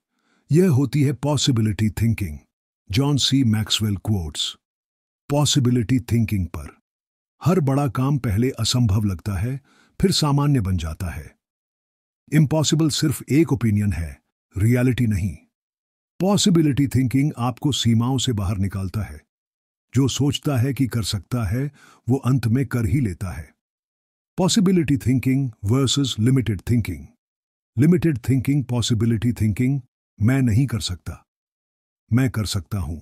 यह होती है possibility thinking. John C Maxwell quotes. Possibility thinking पर हर बड़ा काम पहले असंभव लगता है, फिर सामान्य बन जाता है। इम्पॉसिबल सिर्फ एक ओपिनियन है, रियलिटी नहीं। पॉसिबिलिटी थिंकिंग आपको सीमाओं से बाहर निकालता है। जो सोचता है कि कर सकता है, वो अंत में कर ही लेता है। Possibility thinking versus limited thinking. Limited thinking, possibility thinking, मैं नहीं कर सकता, मैं कर सकता हूं।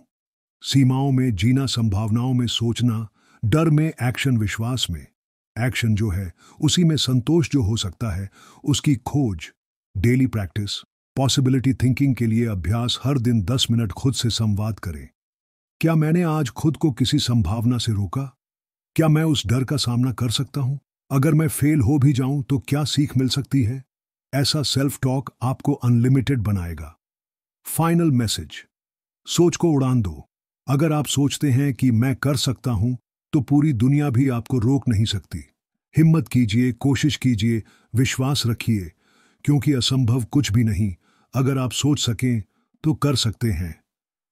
सीमाओं में जीना, संभावनाओं में सोचना, डर में एक्शन, विश्वास में एक्शन जो है, उसी में संतोष जो हो सकता है, उसकी खोज। Daily practice. पॉसिबिलिटी थिंकिंग के लिए अभ्यास, हर दिन 10 मिनट खुद से संवाद करें। क्या मैंने आज खुद को किसी संभावना से रोका? क्या मैं उस डर का सामना कर सकता हूं? अगर मैं फेल हो भी जाऊं तो क्या सीख मिल सकती है? ऐसा सेल्फ टॉक आपको अनलिमिटेड बनाएगा। फाइनल मैसेज, सोच को उड़ान दो। अगर आप सोचते हैं कि मैं कर सकता हूं, तो पूरी दुनिया भी आपको रोक नहीं सकती। हिम्मत कीजिए, कोशिश कीजिए, विश्वास रखिए, क्योंकि असंभव कुछ भी नहीं। अगर आप सोच सकें तो कर सकते हैं।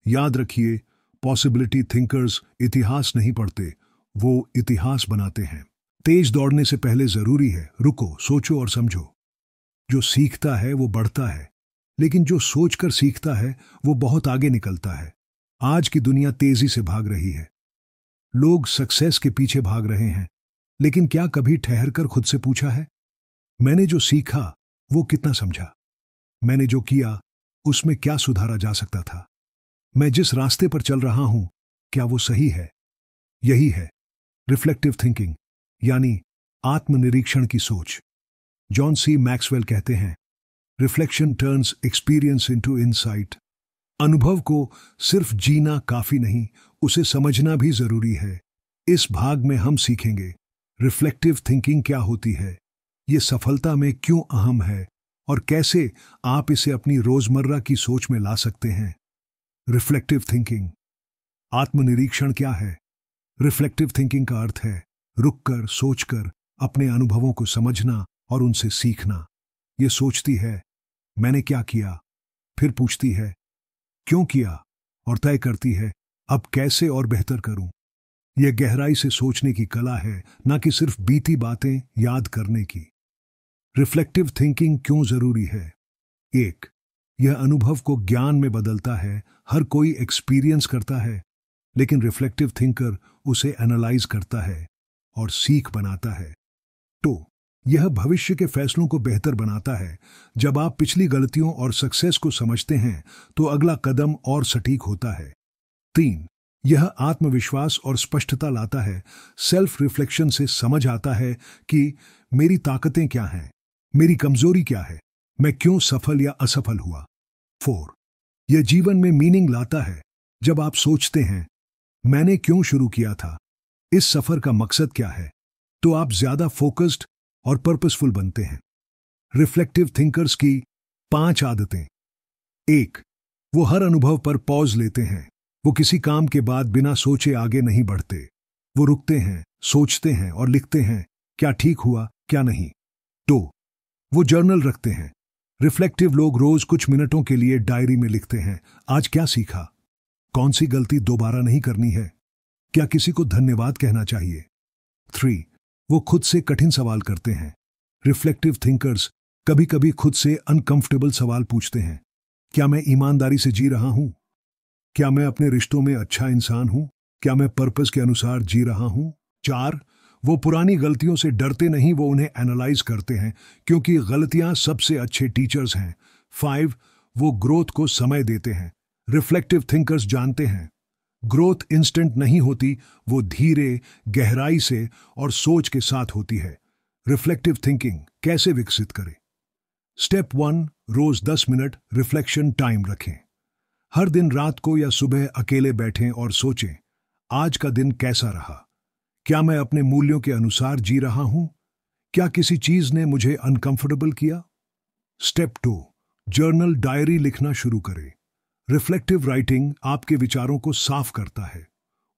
याद रखिए, पॉसिबिलिटी थिंकर्स इतिहास नहीं पढ़ते, वो इतिहास बनाते हैं। तेज दौड़ने से पहले जरूरी है रुको, सोचो और समझो। जो सीखता है वो बढ़ता है, लेकिन जो सोचकर सीखता है वो बहुत आगे निकलता है। आज की दुनिया तेजी से भाग रही है। लोग सक्सेस के पीछे भाग रहे हैं, लेकिन क्या कभी ठहरकर खुद से पूछा है, मैंने जो सीखा वो कितना समझा? मैंने जो किया उसमें क्या सुधारा जा सकता था? मैं जिस रास्ते पर चल रहा हूं, क्या वो सही है? यही है रिफ्लेक्टिव थिंकिंग, यानी आत्मनिरीक्षण की सोच। जॉन सी मैक्सवेल कहते हैं, reflection turns experience into insight. अनुभव को सिर्फ जीना काफी नहीं, उसे समझना भी जरूरी है। इस भाग में हम सीखेंगे रिफ्लेक्टिव थिंकिंग क्या होती है, ये सफलता में क्यों अहम है और कैसे आप इसे अपनी रोजमर्रा की सोच में ला सकते हैं। रिफ्लेक्टिव थिंकिंग, आत्मनिरीक्षण क्या है? रिफ्लेक्टिव थिंकिंग का अर्थ है रुककर, सोचकर अपने अनुभवों को समझना और उनसे सीखना। ये सोचती है मैंने क्या किया, फिर पूछती है क्यों किया, और तय करती है अब कैसे और बेहतर करूं। यह गहराई से सोचने की कला है, ना कि सिर्फ बीती बातें याद करने की। रिफ्लेक्टिव थिंकिंग क्यों जरूरी है? एक, यह अनुभव को ज्ञान में बदलता है। हर कोई एक्सपीरियंस करता है, लेकिन रिफ्लेक्टिव थिंकर उसे एनालाइज करता है और सीख बनाता है। तो यह भविष्य के फैसलों को बेहतर बनाता है। जब आप पिछली गलतियों और सक्सेस को समझते हैं तो अगला कदम और सटीक होता है। 3, यह आत्मविश्वास और स्पष्टता लाता है। सेल्फ रिफ्लेक्शन से समझ आता है कि मेरी ताकतें क्या हैं, मेरी कमजोरी क्या है, मैं क्यों सफल या असफल हुआ। 4, यह जीवन में मीनिंग लाता है। जब आप सोचते हैं मैंने क्यों शुरू किया था, इस सफर का मकसद क्या है, तो आप ज्यादा फोकस्ड और पर्पसफुल बनते हैं। रिफ्लेक्टिव थिंकर्स की 5 आदतें। 1, वो हर अनुभव पर पॉज लेते हैं। वो किसी काम के बाद बिना सोचे आगे नहीं बढ़ते। वो रुकते हैं, सोचते हैं और लिखते हैं क्या ठीक हुआ, क्या नहीं। 2, वो जर्नल रखते हैं। रिफ्लेक्टिव लोग रोज कुछ मिनटों के लिए डायरी में लिखते हैं, आज क्या सीखा, कौन सी गलती दोबारा नहीं करनी है, क्या किसी को धन्यवाद कहना चाहिए। 3, वो खुद से कठिन सवाल करते हैं। रिफ्लेक्टिव थिंकर्स कभी कभी खुद से अनकंफर्टेबल सवाल पूछते हैं, क्या मैं ईमानदारी से जी रहा हूं, क्या मैं अपने रिश्तों में अच्छा इंसान हूं, क्या मैं पर्पस के अनुसार जी रहा हूं। 4, वो पुरानी गलतियों से डरते नहीं, वो उन्हें एनालाइज करते हैं, क्योंकि गलतियां सबसे अच्छे टीचर्स हैं। 5, वो ग्रोथ को समय देते हैं। रिफ्लेक्टिव थिंकर्स जानते हैं ग्रोथ इंस्टेंट नहीं होती, वो धीरे, गहराई से और सोच के साथ होती है। रिफ्लेक्टिव थिंकिंग कैसे विकसित करें? स्टेप 1, रोज 10 मिनट रिफ्लेक्शन टाइम रखें। हर दिन रात को या सुबह अकेले बैठें और सोचें आज का दिन कैसा रहा, क्या मैं अपने मूल्यों के अनुसार जी रहा हूं, क्या किसी चीज ने मुझे अनकंफर्टेबल किया। स्टेप 2, जर्नल डायरी लिखना शुरू करें। रिफ्लेक्टिव राइटिंग आपके विचारों को साफ करता है।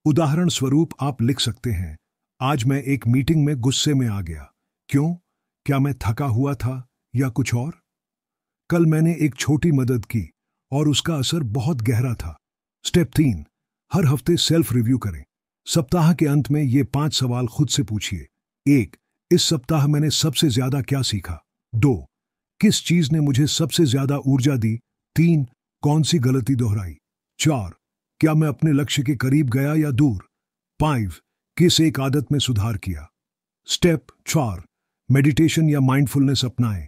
उदाहरण स्वरूप आप लिख सकते हैं, आज मैं एक मीटिंग में गुस्से में आ गया, क्यों, क्या मैं थका हुआ था या कुछ और। कल मैंने एक छोटी मदद की और उसका असर बहुत गहरा था। स्टेप 3, हर हफ्ते सेल्फ रिव्यू करें। सप्ताह के अंत में ये 5 सवाल खुद से पूछिए। 1, इस सप्ताह मैंने सबसे ज्यादा क्या सीखा। 2, किस चीज ने मुझे सबसे ज्यादा ऊर्जा दी। 3, कौन सी गलती दोहराई। 4, क्या मैं अपने लक्ष्य के करीब गया या दूर। 5, किस एक आदत में सुधार किया। स्टेप 4, मेडिटेशन या माइंडफुलनेस अपनाएं।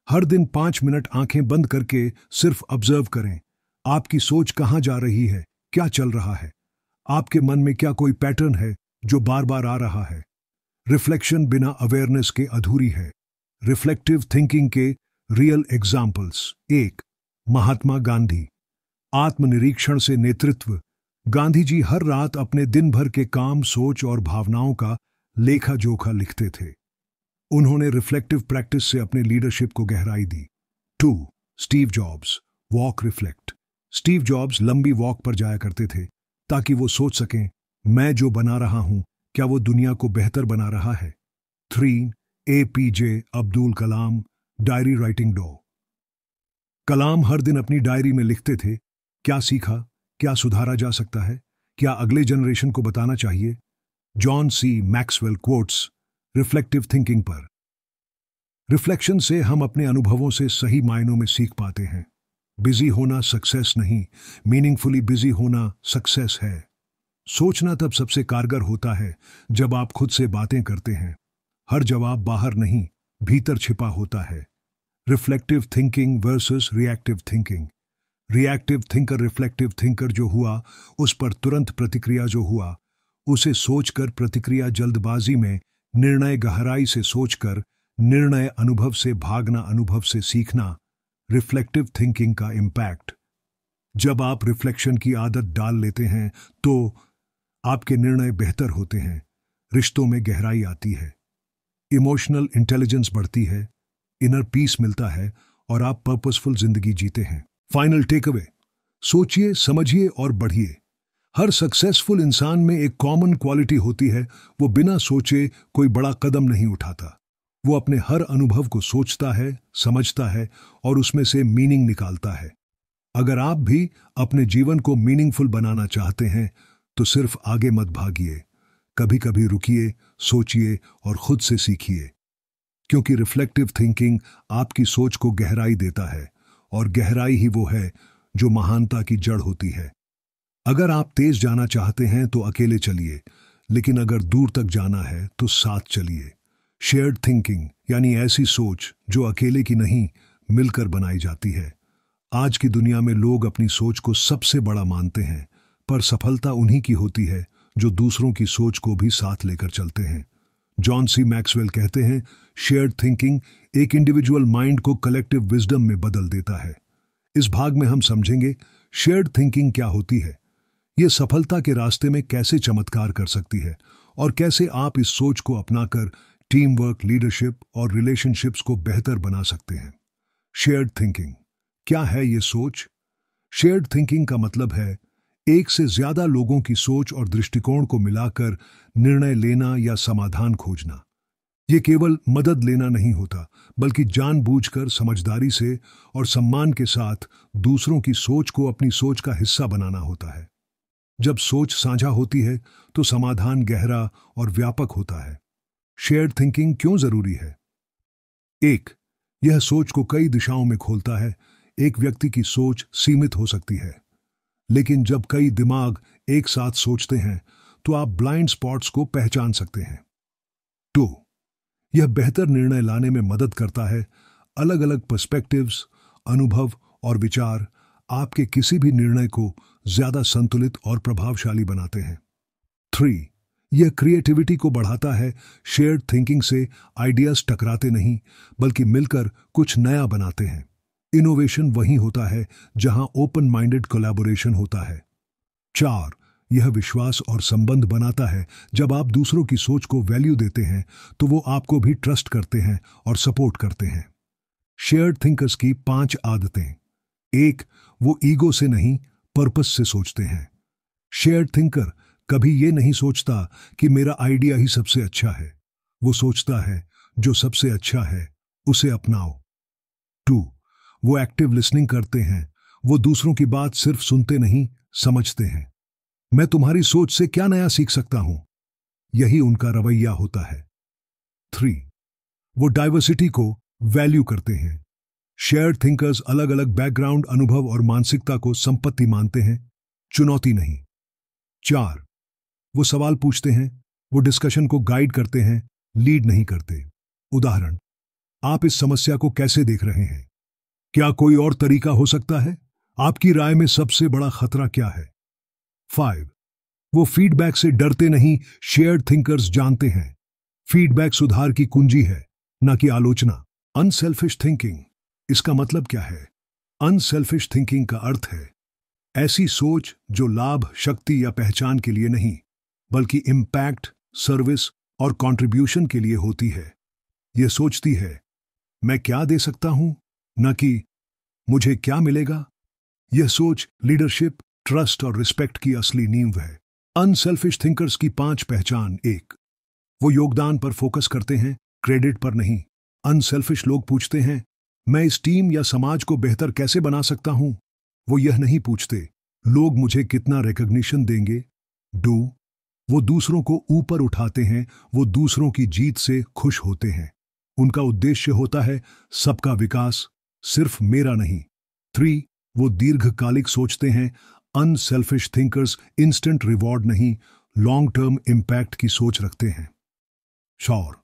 हर दिन 5 मिनट आंखें बंद करके सिर्फ ऑब्जर्व करें। आपकी सोच कहां जा रही है, क्या चल रहा है, आपके मन में क्या कोई पैटर्न है जो बार बार आ रहा है। रिफ्लेक्शन बिना अवेयरनेस के अधूरी है। रिफ्लेक्टिव थिंकिंग के रियल एग्जाम्पल्स। 1, महात्मा गांधी। आत्मनिरीक्षण से नेतृत्व। गांधी जी हर रात अपने दिन भर के काम, सोच और भावनाओं का लेखा जोखा लिखते थे। उन्होंने रिफ्लेक्टिव प्रैक्टिस से अपने लीडरशिप को गहराई दी। 2, Steve jobs. Walk reflect. Steve jobs लंबी वॉक पर जाया करते थे ताकि वो सोच सकें मैं जो बना रहा हूं क्या वो दुनिया को बेहतर बना रहा है? 3. APJ Abdul Kalam, diary writing dough. कलाम हर दिन अपनी डायरी में लिखते थे, क्या सीखा, क्या सुधारा जा सकता है, क्या अगले जनरेशन को बताना चाहिए। John C Maxwell quotes reflective thinking पर। रिफ्लेक्शन से हम अपने अनुभवों से सही मायनों में सीख पाते हैं। बिजी होना सक्सेस नहीं, मीनिंगफुली बिजी होना सक्सेस है। सोचना तब सबसे कारगर होता है जब आप खुद से बातें करते हैं। हर जवाब बाहर नहीं, भीतर छिपा होता है। Reflective thinking versus reactive thinking. Reactive thinker reflective thinker जो हुआ, उस पर तुरंत प्रतिक्रिया जो हुआ, उसे सोचकर प्रतिक्रिया जल्दबाजी में, निर्णय गहराई से सोचकर, निर्णय अनुभव से भागना, अनुभव से सीखना। रिफ्लेक्टिव थिंकिंग का इम्पैक्ट। जब आप रिफ्लेक्शन की आदत डाल लेते हैं तो आपके निर्णय बेहतर होते हैं, रिश्तों में गहराई आती है, इमोशनल इंटेलिजेंस बढ़ती है, इनर पीस मिलता है और आप पर्पसफुल जिंदगी जीते हैं। फाइनल टेकअवे, सोचिए, समझिए और बढ़िए। हर सक्सेसफुल इंसान में एक कॉमन क्वालिटी होती है, वो बिना सोचे कोई बड़ा कदम नहीं उठाता। वो अपने हर अनुभव को सोचता है, समझता है और उसमें से मीनिंग निकालता है। अगर आप भी अपने जीवन को मीनिंगफुल बनाना चाहते हैं तो सिर्फ आगे मत भागिए, कभी कभी रुकिए, सोचिए और खुद से सीखिए। क्योंकि रिफ्लेक्टिव थिंकिंग आपकी सोच को गहराई देता है और गहराई ही वो है जो महानता की जड़ होती है। अगर आप तेज जाना चाहते हैं तो अकेले चलिए, लेकिन अगर दूर तक जाना है तो साथ चलिए। शेयर्ड थिंकिंग यानी ऐसी सोच जो अकेले की नहीं, मिलकर बनाई जाती है। आज की दुनिया में लोग अपनी सोच को सबसे बड़ा मानते हैं, पर सफलता उन्हीं की होती है जो दूसरों की सोच को भी साथ लेकर चलते हैं। जॉन सी मैक्सवेल कहते हैं, शेयर्ड थिंकिंग एक इंडिविजुअल माइंड को कलेक्टिव विजडम में बदल देता है। इस भाग में हम समझेंगे शेयर्ड थिंकिंग क्या होती है, ये सफलता के रास्ते में कैसे चमत्कार कर सकती है और कैसे आप इस सोच को अपनाकर टीम वर्क, लीडरशिप और रिलेशनशिप्स को बेहतर बना सकते हैं। शेयर्ड थिंकिंग क्या है ये सोच? शेयर्ड थिंकिंग का मतलब है एक से ज्यादा लोगों की सोच और दृष्टिकोण को मिलाकर निर्णय लेना या समाधान खोजना। ये केवल मदद लेना नहीं होता, बल्कि जानबूझकर, समझदारी से और सम्मान के साथ दूसरों की सोच को अपनी सोच का हिस्सा बनाना होता है। जब सोच साझा होती है तो समाधान गहरा और व्यापक होता है। शेयर्ड थिंकिंग क्यों जरूरी है? 1. यह सोच को कई दिशाओं में खोलता है। एक व्यक्ति की सोच सीमित हो सकती है, लेकिन जब कई दिमाग एक साथ सोचते हैं तो आप ब्लाइंड स्पॉट्स को पहचान सकते हैं। 2. यह बेहतर निर्णय लाने में मदद करता है। अलग अलग पर्सपेक्टिव्स, अनुभव और विचार आपके किसी भी निर्णय को ज्यादा संतुलित और प्रभावशाली बनाते हैं। 3. यह क्रिएटिविटी को बढ़ाता है। शेयर्ड थिंकिंग से आइडियाज टकराते नहीं, बल्कि मिलकर कुछ नया बनाते हैं। इनोवेशन वहीं होता है जहां ओपन माइंडेड कोलैबोरेशन होता है। 4. यह विश्वास और संबंध बनाता है। जब आप दूसरों की सोच को वैल्यू देते हैं तो वो आपको भी ट्रस्ट करते हैं और सपोर्ट करते हैं। शेयर्ड थिंकर्स की 5 आदतें। 1. वो ईगो से नहीं, पर्पस से सोचते हैं। शेयर्ड थिंकर कभी ये नहीं सोचता कि मेरा आइडिया ही सबसे अच्छा है। वो सोचता है जो सबसे अच्छा है उसे अपनाओ। 2. वो एक्टिव लिसनिंग करते हैं। वो दूसरों की बात सिर्फ सुनते नहीं, समझते हैं। मैं तुम्हारी सोच से क्या नया सीख सकता हूं, यही उनका रवैया होता है। 3. वो डाइवर्सिटी को वैल्यू करते हैं। शेयर्ड थिंकर्स अलग अलग बैकग्राउंड, अनुभव और मानसिकता को संपत्ति मानते हैं, चुनौती नहीं। 4. वो सवाल पूछते हैं। वो डिस्कशन को गाइड करते हैं, लीड नहीं करते। उदाहरण, आप इस समस्या को कैसे देख रहे हैं? क्या कोई और तरीका हो सकता है? आपकी राय में सबसे बड़ा खतरा क्या है? 5. वो फीडबैक से डरते नहीं। शेयर्ड थिंकर्स जानते हैं फीडबैक सुधार की कुंजी है, न कि आलोचना। अनसेल्फिश थिंकिंग, इसका मतलब क्या है? अनसेल्फिश थिंकिंग का अर्थ है ऐसी सोच जो लाभ, शक्ति या पहचान के लिए नहीं, बल्कि इम्पैक्ट, सर्विस और कंट्रीब्यूशन के लिए होती है। यह सोचती है मैं क्या दे सकता हूं, न कि मुझे क्या मिलेगा। यह सोच लीडरशिप, ट्रस्ट और रिस्पेक्ट की असली नींव है। अनसेल्फिश थिंकर्स की 5 पहचान। 1, वो योगदान पर फोकस करते हैं, क्रेडिट पर नहीं। अनसेल्फिश लोग पूछते हैं, मैं इस टीम या समाज को बेहतर कैसे बना सकता हूं। वो यह नहीं पूछते, लोग मुझे कितना रिकॉग्निशन देंगे। डू, वो दूसरों को ऊपर उठाते हैं, वो दूसरों की जीत से खुश होते हैं। उनका उद्देश्य होता है सबका विकास, सिर्फ मेरा नहीं। 3, वो दीर्घकालिक सोचते हैं। अनसेल्फिश थिंकर्स इंस्टेंट रिवॉर्ड नहीं, लॉन्ग टर्म इम्पैक्ट की सोच रखते हैं। 4,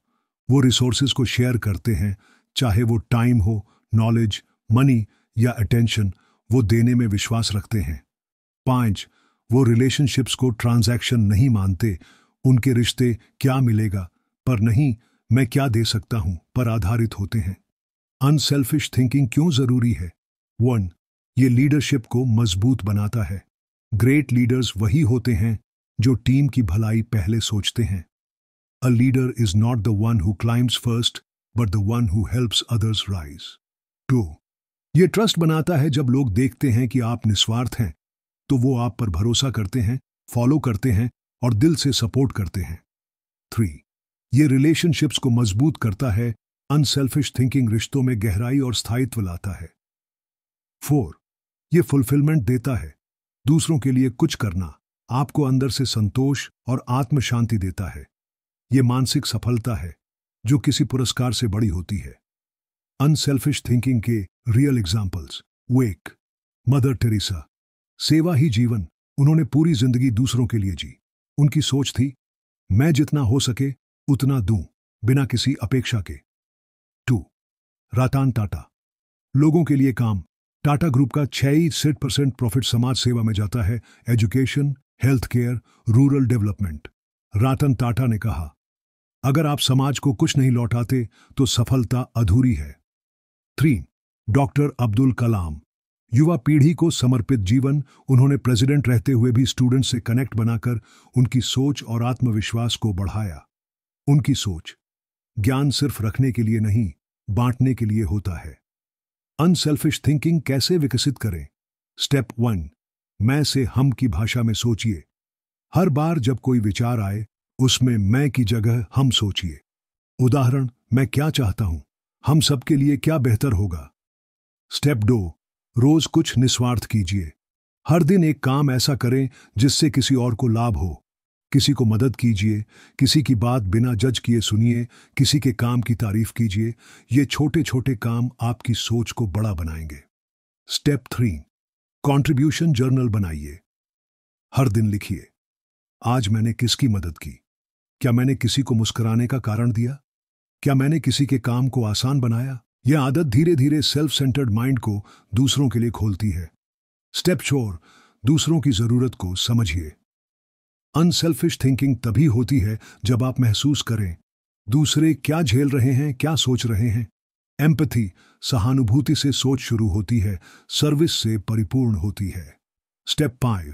वो रिसोर्सेज को शेयर करते हैं, चाहे वो टाइम हो, नॉलेज, मनी या अटेंशन, वो देने में विश्वास रखते हैं। 5, वो रिलेशनशिप्स को ट्रांजैक्शन नहीं मानते, उनके रिश्ते क्या मिलेगा पर नहीं मैं क्या दे सकता हूं पर आधारित होते हैं। अनसेल्फिश थिंकिंग क्यों जरूरी है? 1, ये लीडरशिप को मजबूत बनाता है। ग्रेट लीडर्स वही होते हैं जो टीम की भलाई पहले सोचते हैं। A leader is not the one who climbs first but the one who helps others rise. 2, ये ट्रस्ट बनाता है। जब लोग देखते हैं कि आप निस्वार्थ हैं तो वो आप पर भरोसा करते हैं, फॉलो करते हैं और दिल से सपोर्ट करते हैं। 3, ये रिलेशनशिप्स को मजबूत करता है। अनसेल्फिश थिंकिंग रिश्तों में गहराई और स्थायित्व लाता है। 4, ये फुलफिलमेंट देता है। दूसरों के लिए कुछ करना आपको अंदर से संतोष और आत्म शांति देता है। ये मानसिक सफलता है जो किसी पुरस्कार से बड़ी होती है। अनसेल्फिश थिंकिंग के रियल एग्जाम्पल्स। वेक, मदर टेरेसा, सेवा ही जीवन। उन्होंने पूरी जिंदगी दूसरों के लिए जी। उनकी सोच थी, मैं जितना हो सके उतना दूं, बिना किसी अपेक्षा के। 2, रतन टाटा, लोगों के लिए काम। टाटा ग्रुप का 66% प्रॉफिट समाज सेवा में जाता है, education, health care, rural development. Ratan Tata ने कहा, अगर आप समाज को कुछ नहीं लौटाते तो सफलता अधूरी है। 3, डॉक्टर अब्दुल कलाम, युवा पीढ़ी को समर्पित जीवन। उन्होंने प्रेसिडेंट रहते हुए भी स्टूडेंट से कनेक्ट बनाकर उनकी सोच और आत्मविश्वास को बढ़ाया। उनकी सोच, ज्ञान सिर्फ रखने के लिए नहीं, बांटने के लिए होता है। अनसेल्फिश थिंकिंग कैसे विकसित करें? स्टेप 1, मैं से हम की भाषा में सोचिए। हर बार जब कोई विचार आए उसमें मैं की जगह हम सोचिए। उदाहरण, मैं क्या चाहता हूं, हम सबके लिए क्या बेहतर होगा। स्टेप 2, रोज कुछ निस्वार्थ कीजिए। हर दिन एक काम ऐसा करें जिससे किसी और को लाभ हो। किसी को मदद कीजिए, किसी की बात बिना जज किए सुनिए, किसी के काम की तारीफ कीजिए। ये छोटे छोटे काम आपकी सोच को बड़ा बनाएंगे। स्टेप 3, कंट्रीब्यूशन जर्नल बनाइए। हर दिन लिखिए, आज मैंने किसकी मदद की? क्या मैंने किसी को मुस्कुराने का कारण दिया? क्या मैंने किसी के काम को आसान बनाया? यह आदत धीरे धीरे सेल्फ सेंटर्ड माइंड को दूसरों के लिए खोलती है। स्टेप 4, दूसरों की जरूरत को समझिए। अनसेल्फिश थिंकिंग तभी होती है जब आप महसूस करें दूसरे क्या झेल रहे हैं, क्या सोच रहे हैं। एम्पैथी, सहानुभूति से सोच शुरू होती है, सर्विस से परिपूर्ण होती है। स्टेप 5,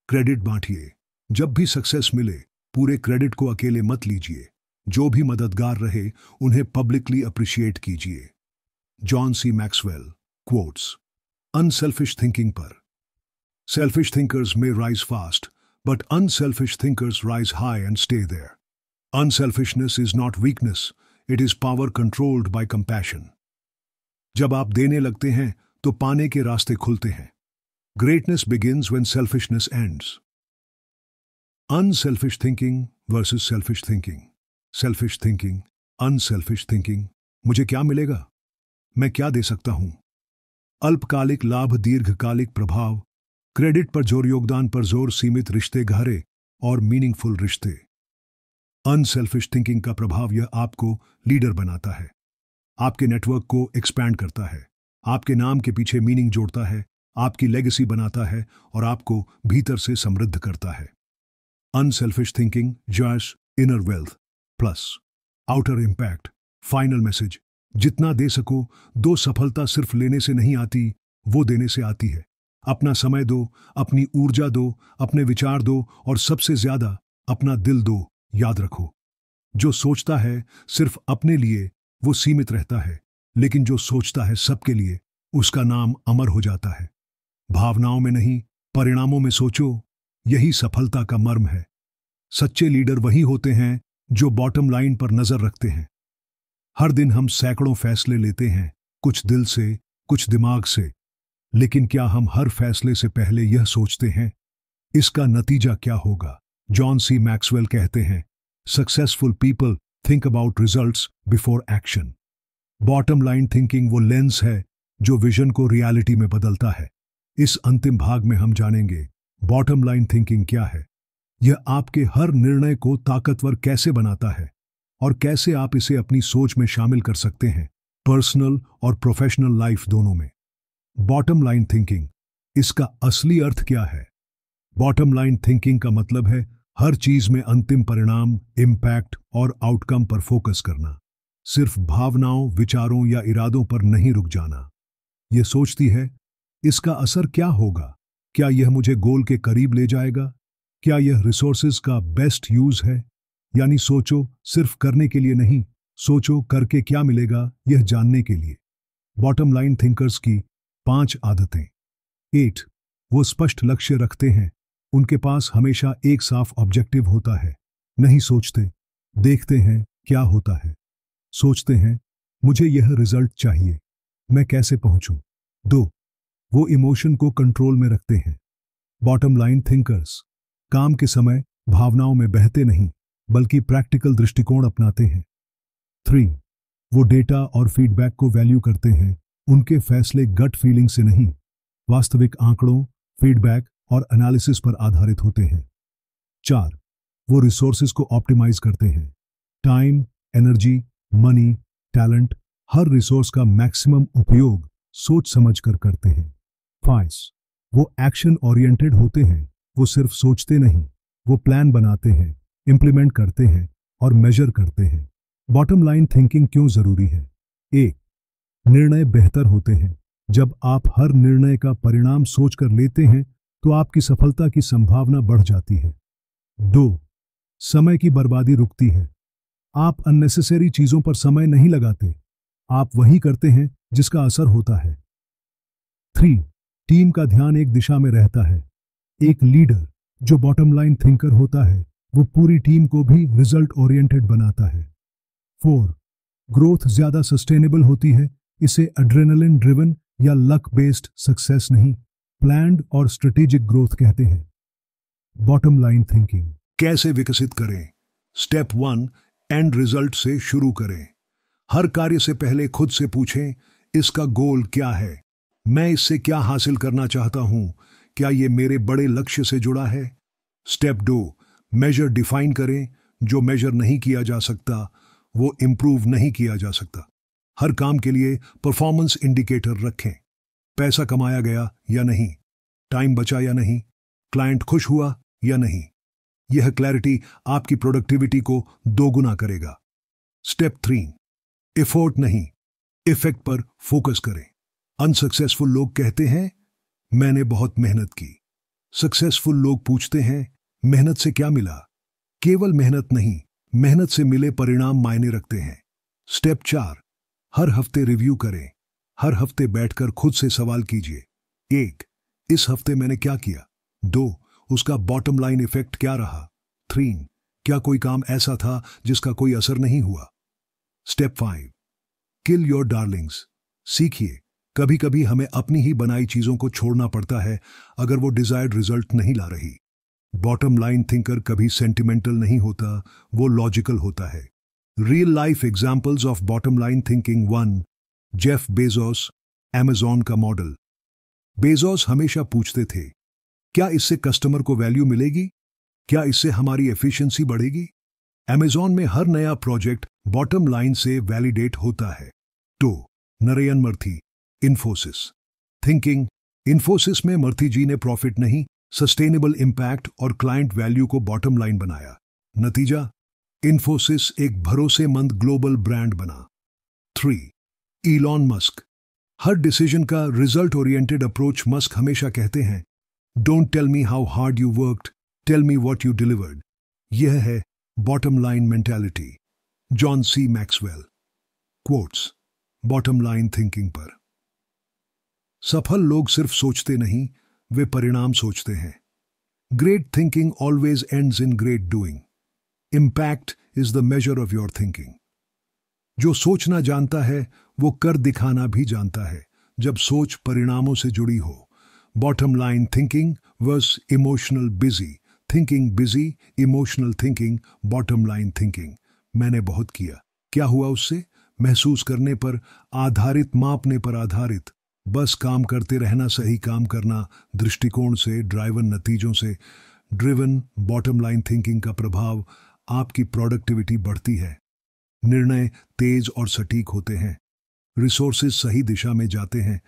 क्रेडिट बांटिए। जब भी सक्सेस मिले पूरे क्रेडिट को अकेले मत लीजिए। जो भी मददगार रहे उन्हें पब्लिकली अप्रिशिएट कीजिए। John C Maxwell quotes unselfish thinking पर, selfish thinkers may rise fast, but unselfish thinkers rise high and stay there. Unselfishness is not weakness, it is power controlled by compassion. जब आप देने लगते हैं तो पाने के रास्ते खुलते हैं। Greatness begins when selfishness ends. Unselfish thinking versus selfish thinking. Selfish thinking, unselfish thinking. मुझे क्या मिलेगा? मैं क्या दे सकता हूं? अल्पकालिक लाभ, दीर्घकालिक प्रभाव। क्रेडिट पर जोर, योगदान पर जोर, सीमित रिश्ते, गहरे और मीनिंगफुल रिश्ते। अनसेल्फिश थिंकिंग का प्रभाव, यह आपको लीडर बनाता है, आपके नेटवर्क को एक्सपैंड करता है, आपके नाम के पीछे मीनिंग जोड़ता है, आपकी लेगेसी बनाता है और आपको भीतर से समृद्ध करता है। Unselfish thinking, joys, inner wealth plus outer impact. Final message, जितना दे सको दो। सफलता सिर्फ लेने से नहीं आती, वो देने से आती है। अपना समय दो, अपनी ऊर्जा दो, अपने विचार दो और सबसे ज्यादा अपना दिल दो। याद रखो, जो सोचता है सिर्फ अपने लिए वो सीमित रहता है, लेकिन जो सोचता है सबके लिए उसका नाम अमर हो जाता है। भावनाओं में नहीं, परिणामों में सोचो। यही सफलता का मर्म है। सच्चे लीडर वही होते हैं जो बॉटम लाइन पर नजर रखते हैं। हर दिन हम सैकड़ों फैसले लेते हैं, कुछ दिल से, कुछ दिमाग से, लेकिन क्या हम हर फैसले से पहले यह सोचते हैं, इसका नतीजा क्या होगा? जॉन सी मैक्सवेल कहते हैं, successful people think about results before action. Bottom line thinking वो लेंस है जो विजन को रियलिटी में बदलता है। इस अंतिम भाग में हम जानेंगे बॉटम लाइन थिंकिंग क्या है, यह आपके हर निर्णय को ताकतवर कैसे बनाता है और कैसे आप इसे अपनी सोच में शामिल कर सकते हैं, पर्सनल और प्रोफेशनल लाइफ दोनों में। बॉटम लाइन थिंकिंग, इसका असली अर्थ क्या है? बॉटम लाइन थिंकिंग का मतलब है हर चीज में अंतिम परिणाम, इम्पैक्ट और आउटकम पर फोकस करना। सिर्फ भावनाओं, विचारों या इरादों पर नहीं रुक जाना। यह सोचती है, इसका असर क्या होगा? क्या यह मुझे गोल के करीब ले जाएगा? क्या यह रिसोर्सेज का बेस्ट यूज है? यानी सोचो सिर्फ करने के लिए नहीं, सोचो करके क्या मिलेगा यह जानने के लिए। बॉटम लाइन थिंकर्स की 5 आदतें। 8. वो स्पष्ट लक्ष्य रखते हैं। उनके पास हमेशा एक साफ ऑब्जेक्टिव होता है। नहीं सोचते, देखते हैं क्या होता है। सोचते हैं, मुझे यह रिजल्ट चाहिए, मैं कैसे पहुंचूं। 2. वो इमोशन को कंट्रोल में रखते हैं। बॉटम लाइन थिंकर्स काम के समय भावनाओं में बहते नहीं, बल्कि प्रैक्टिकल दृष्टिकोण अपनाते हैं। 3. वो डेटा और फीडबैक को वैल्यू करते हैं। उनके फैसले गट फीलिंग से नहीं, वास्तविक आंकड़ों, फीडबैक और एनालिसिस पर आधारित होते हैं। 4. वो रिसोर्सेज को ऑप्टिमाइज करते हैं। टाइम, एनर्जी, मनी, टैलेंट, हर रिसोर्स का मैक्सिमम उपयोग सोच समझकर करते हैं। 5. वो एक्शन ओरिएंटेड होते हैं। वो सिर्फ सोचते नहीं, वो प्लान बनाते हैं, इंप्लीमेंट करते हैं और मेजर करते हैं। बॉटम लाइन थिंकिंग क्यों जरूरी है? 1. निर्णय बेहतर होते हैं। जब आप हर निर्णय का परिणाम सोचकर लेते हैं तो आपकी सफलता की संभावना बढ़ जाती है। 2. समय की बर्बादी रुकती है। आप अननेसेसरी चीजों पर समय नहीं लगाते, आप वही करते हैं जिसका असर होता है। 3. टीम का ध्यान एक दिशा में रहता है। एक लीडर जो बॉटम लाइन थिंकर होता है वो पूरी टीम को भी रिजल्ट ओरिएंटेड बनाता है। 4. ग्रोथ ज्यादा सस्टेनेबल होती है। इसे एड्रेनलिन ड्रिवन या लक बेस्ड सक्सेस नहीं, प्लान्ड और स्ट्रेटेजिक ग्रोथ कहते हैं। बॉटम लाइन थिंकिंग कैसे विकसित करें? स्टेप 1, एंड रिजल्ट से शुरू करें। हर कार्य से पहले खुद से पूछें, इसका गोल क्या है? मैं इससे क्या हासिल करना चाहता हूं? क्या यह मेरे बड़े लक्ष्य से जुड़ा है? स्टेप 2, मेजर डिफाइन करें। जो मेजर नहीं किया जा सकता वो इंप्रूव नहीं किया जा सकता। हर काम के लिए परफॉर्मेंस इंडिकेटर रखें। पैसा कमाया गया या नहीं, टाइम बचा या नहीं, क्लाइंट खुश हुआ या नहीं। यह क्लैरिटी आपकी प्रोडक्टिविटी को दोगुना करेगा। स्टेप 3, एफर्ट नहीं, इफेक्ट पर फोकस करें। अनसक्सेसफुल लोग कहते हैं, मैंने बहुत मेहनत की। सक्सेसफुल लोग पूछते हैं, मेहनत से क्या मिला? केवल मेहनत नहीं, मेहनत से मिले परिणाम मायने रखते हैं। स्टेप 4, हर हफ्ते रिव्यू करें। हर हफ्ते बैठकर खुद से सवाल कीजिए। 1, इस हफ्ते मैंने क्या किया? 2, उसका बॉटम लाइन इफेक्ट क्या रहा? 3, क्या कोई काम ऐसा था जिसका कोई असर नहीं हुआ? Step 5, kill your Darling's. सीखिए, कभी कभी हमें अपनी ही बनाई चीजों को छोड़ना पड़ता है अगर वो डिजायर्ड रिजल्ट नहीं ला रही। बॉटम लाइन थिंकर कभी सेंटिमेंटल नहीं होता, वो लॉजिकल होता है। Real life examples of bottom line thinking. 1, Jeff Bezos, Amazon का मॉडल। बेजोस हमेशा पूछते थे, क्या इससे कस्टमर को वैल्यू मिलेगी? क्या इससे हमारी एफिशिएंसी बढ़ेगी? अमेज़न में हर नया प्रोजेक्ट बॉटम लाइन से वैलिडेट होता है। 2, नरेन मर्थी, इन्फोसिस थिंकिंग। इन्फोसिस में मर्थी जी ने प्रॉफिट नहीं, सस्टेनेबल इंपैक्ट और क्लाइंट वैल्यू को बॉटम लाइन बनाया। नतीजा, इन्फोसिस एक भरोसेमंद ग्लोबल ब्रांड बना। 3, इलॉन मस्क। हर डिसीजन का रिजल्ट ओरिएंटेड अप्रोच। मस्क हमेशा कहते हैं, don't tell me how hard you worked, tell me what you delivered. यह है bottom line mentality. John C Maxwell quotes bottom line thinking पर। सफल लोग सिर्फ सोचते नहीं, वे परिणाम सोचते हैं। Great thinking always ends in great doing. Impact is the measure of your thinking. जो सोचना जानता है वो कर दिखाना भी जानता है, जब सोच परिणामों से जुड़ी हो. Bottom line thinking versus emotional busy. Thinking busy, emotional thinking, bottom line thinking. मैंने बहुत किया, क्या हुआ उससे? महसूस करने पर आधारित, मापने पर आधारित. बस काम करते रहना, सही काम करना, दृष्टिकोण से, ड्राइवन नतीजों से. ड्रिवन बॉटम लाइन थिंकिंग का प्रभाव, आपकी प्रोडक्टिविटी बढ़ती है, निर्णय तेज और सटीक होते हैं, रिसोर्सेज सही दिशा में जाते हैं,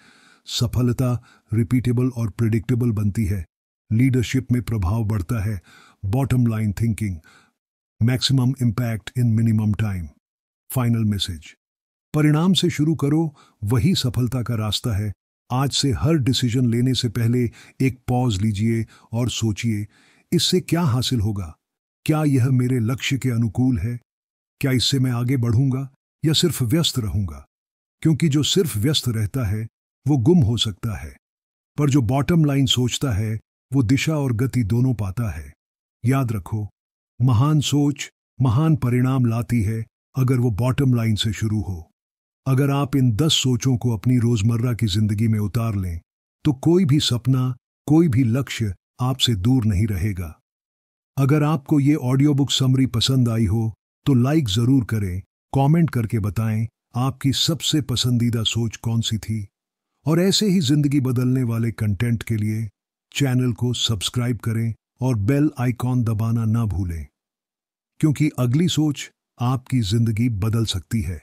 सफलता रिपीटेबल और प्रिडिक्टेबल बनती है, लीडरशिप में प्रभाव बढ़ता है. Bottom line thinking, maximum impact in minimum time. Final message, परिणाम से शुरू करो, वही सफलता का रास्ता है. आज से हर डिसीजन लेने से पहले एक पॉज लीजिए और सोचिए, इससे क्या हासिल होगा? क्या यह मेरे लक्ष्य के अनुकूल है? क्या इससे मैं आगे बढ़ूंगा या सिर्फ व्यस्त रहूंगा? क्योंकि जो सिर्फ व्यस्त रहता है वो गुम हो सकता है, पर जो बॉटम लाइन सोचता है वो दिशा और गति दोनों पाता है. याद रखो, महान सोच महान परिणाम लाती है अगर वो बॉटम लाइन से शुरू हो. अगर आप इन 10 सोचों को अपनी रोजमर्रा की जिंदगी में उतार लें तो कोई भी सपना, कोई भी लक्ष्य आपसे दूर नहीं रहेगा. अगर आपको ये ऑडियो बुक समरी पसंद आई हो तो लाइक जरूर करें, कमेंट करके बताएं आपकी सबसे पसंदीदा सोच कौन सी थी. और ऐसे ही जिंदगी बदलने वाले कंटेंट के लिए चैनल को सब्सक्राइब करें और बेल आइकॉन दबाना ना भूलें, क्योंकि अगली सोच आपकी जिंदगी बदल सकती है.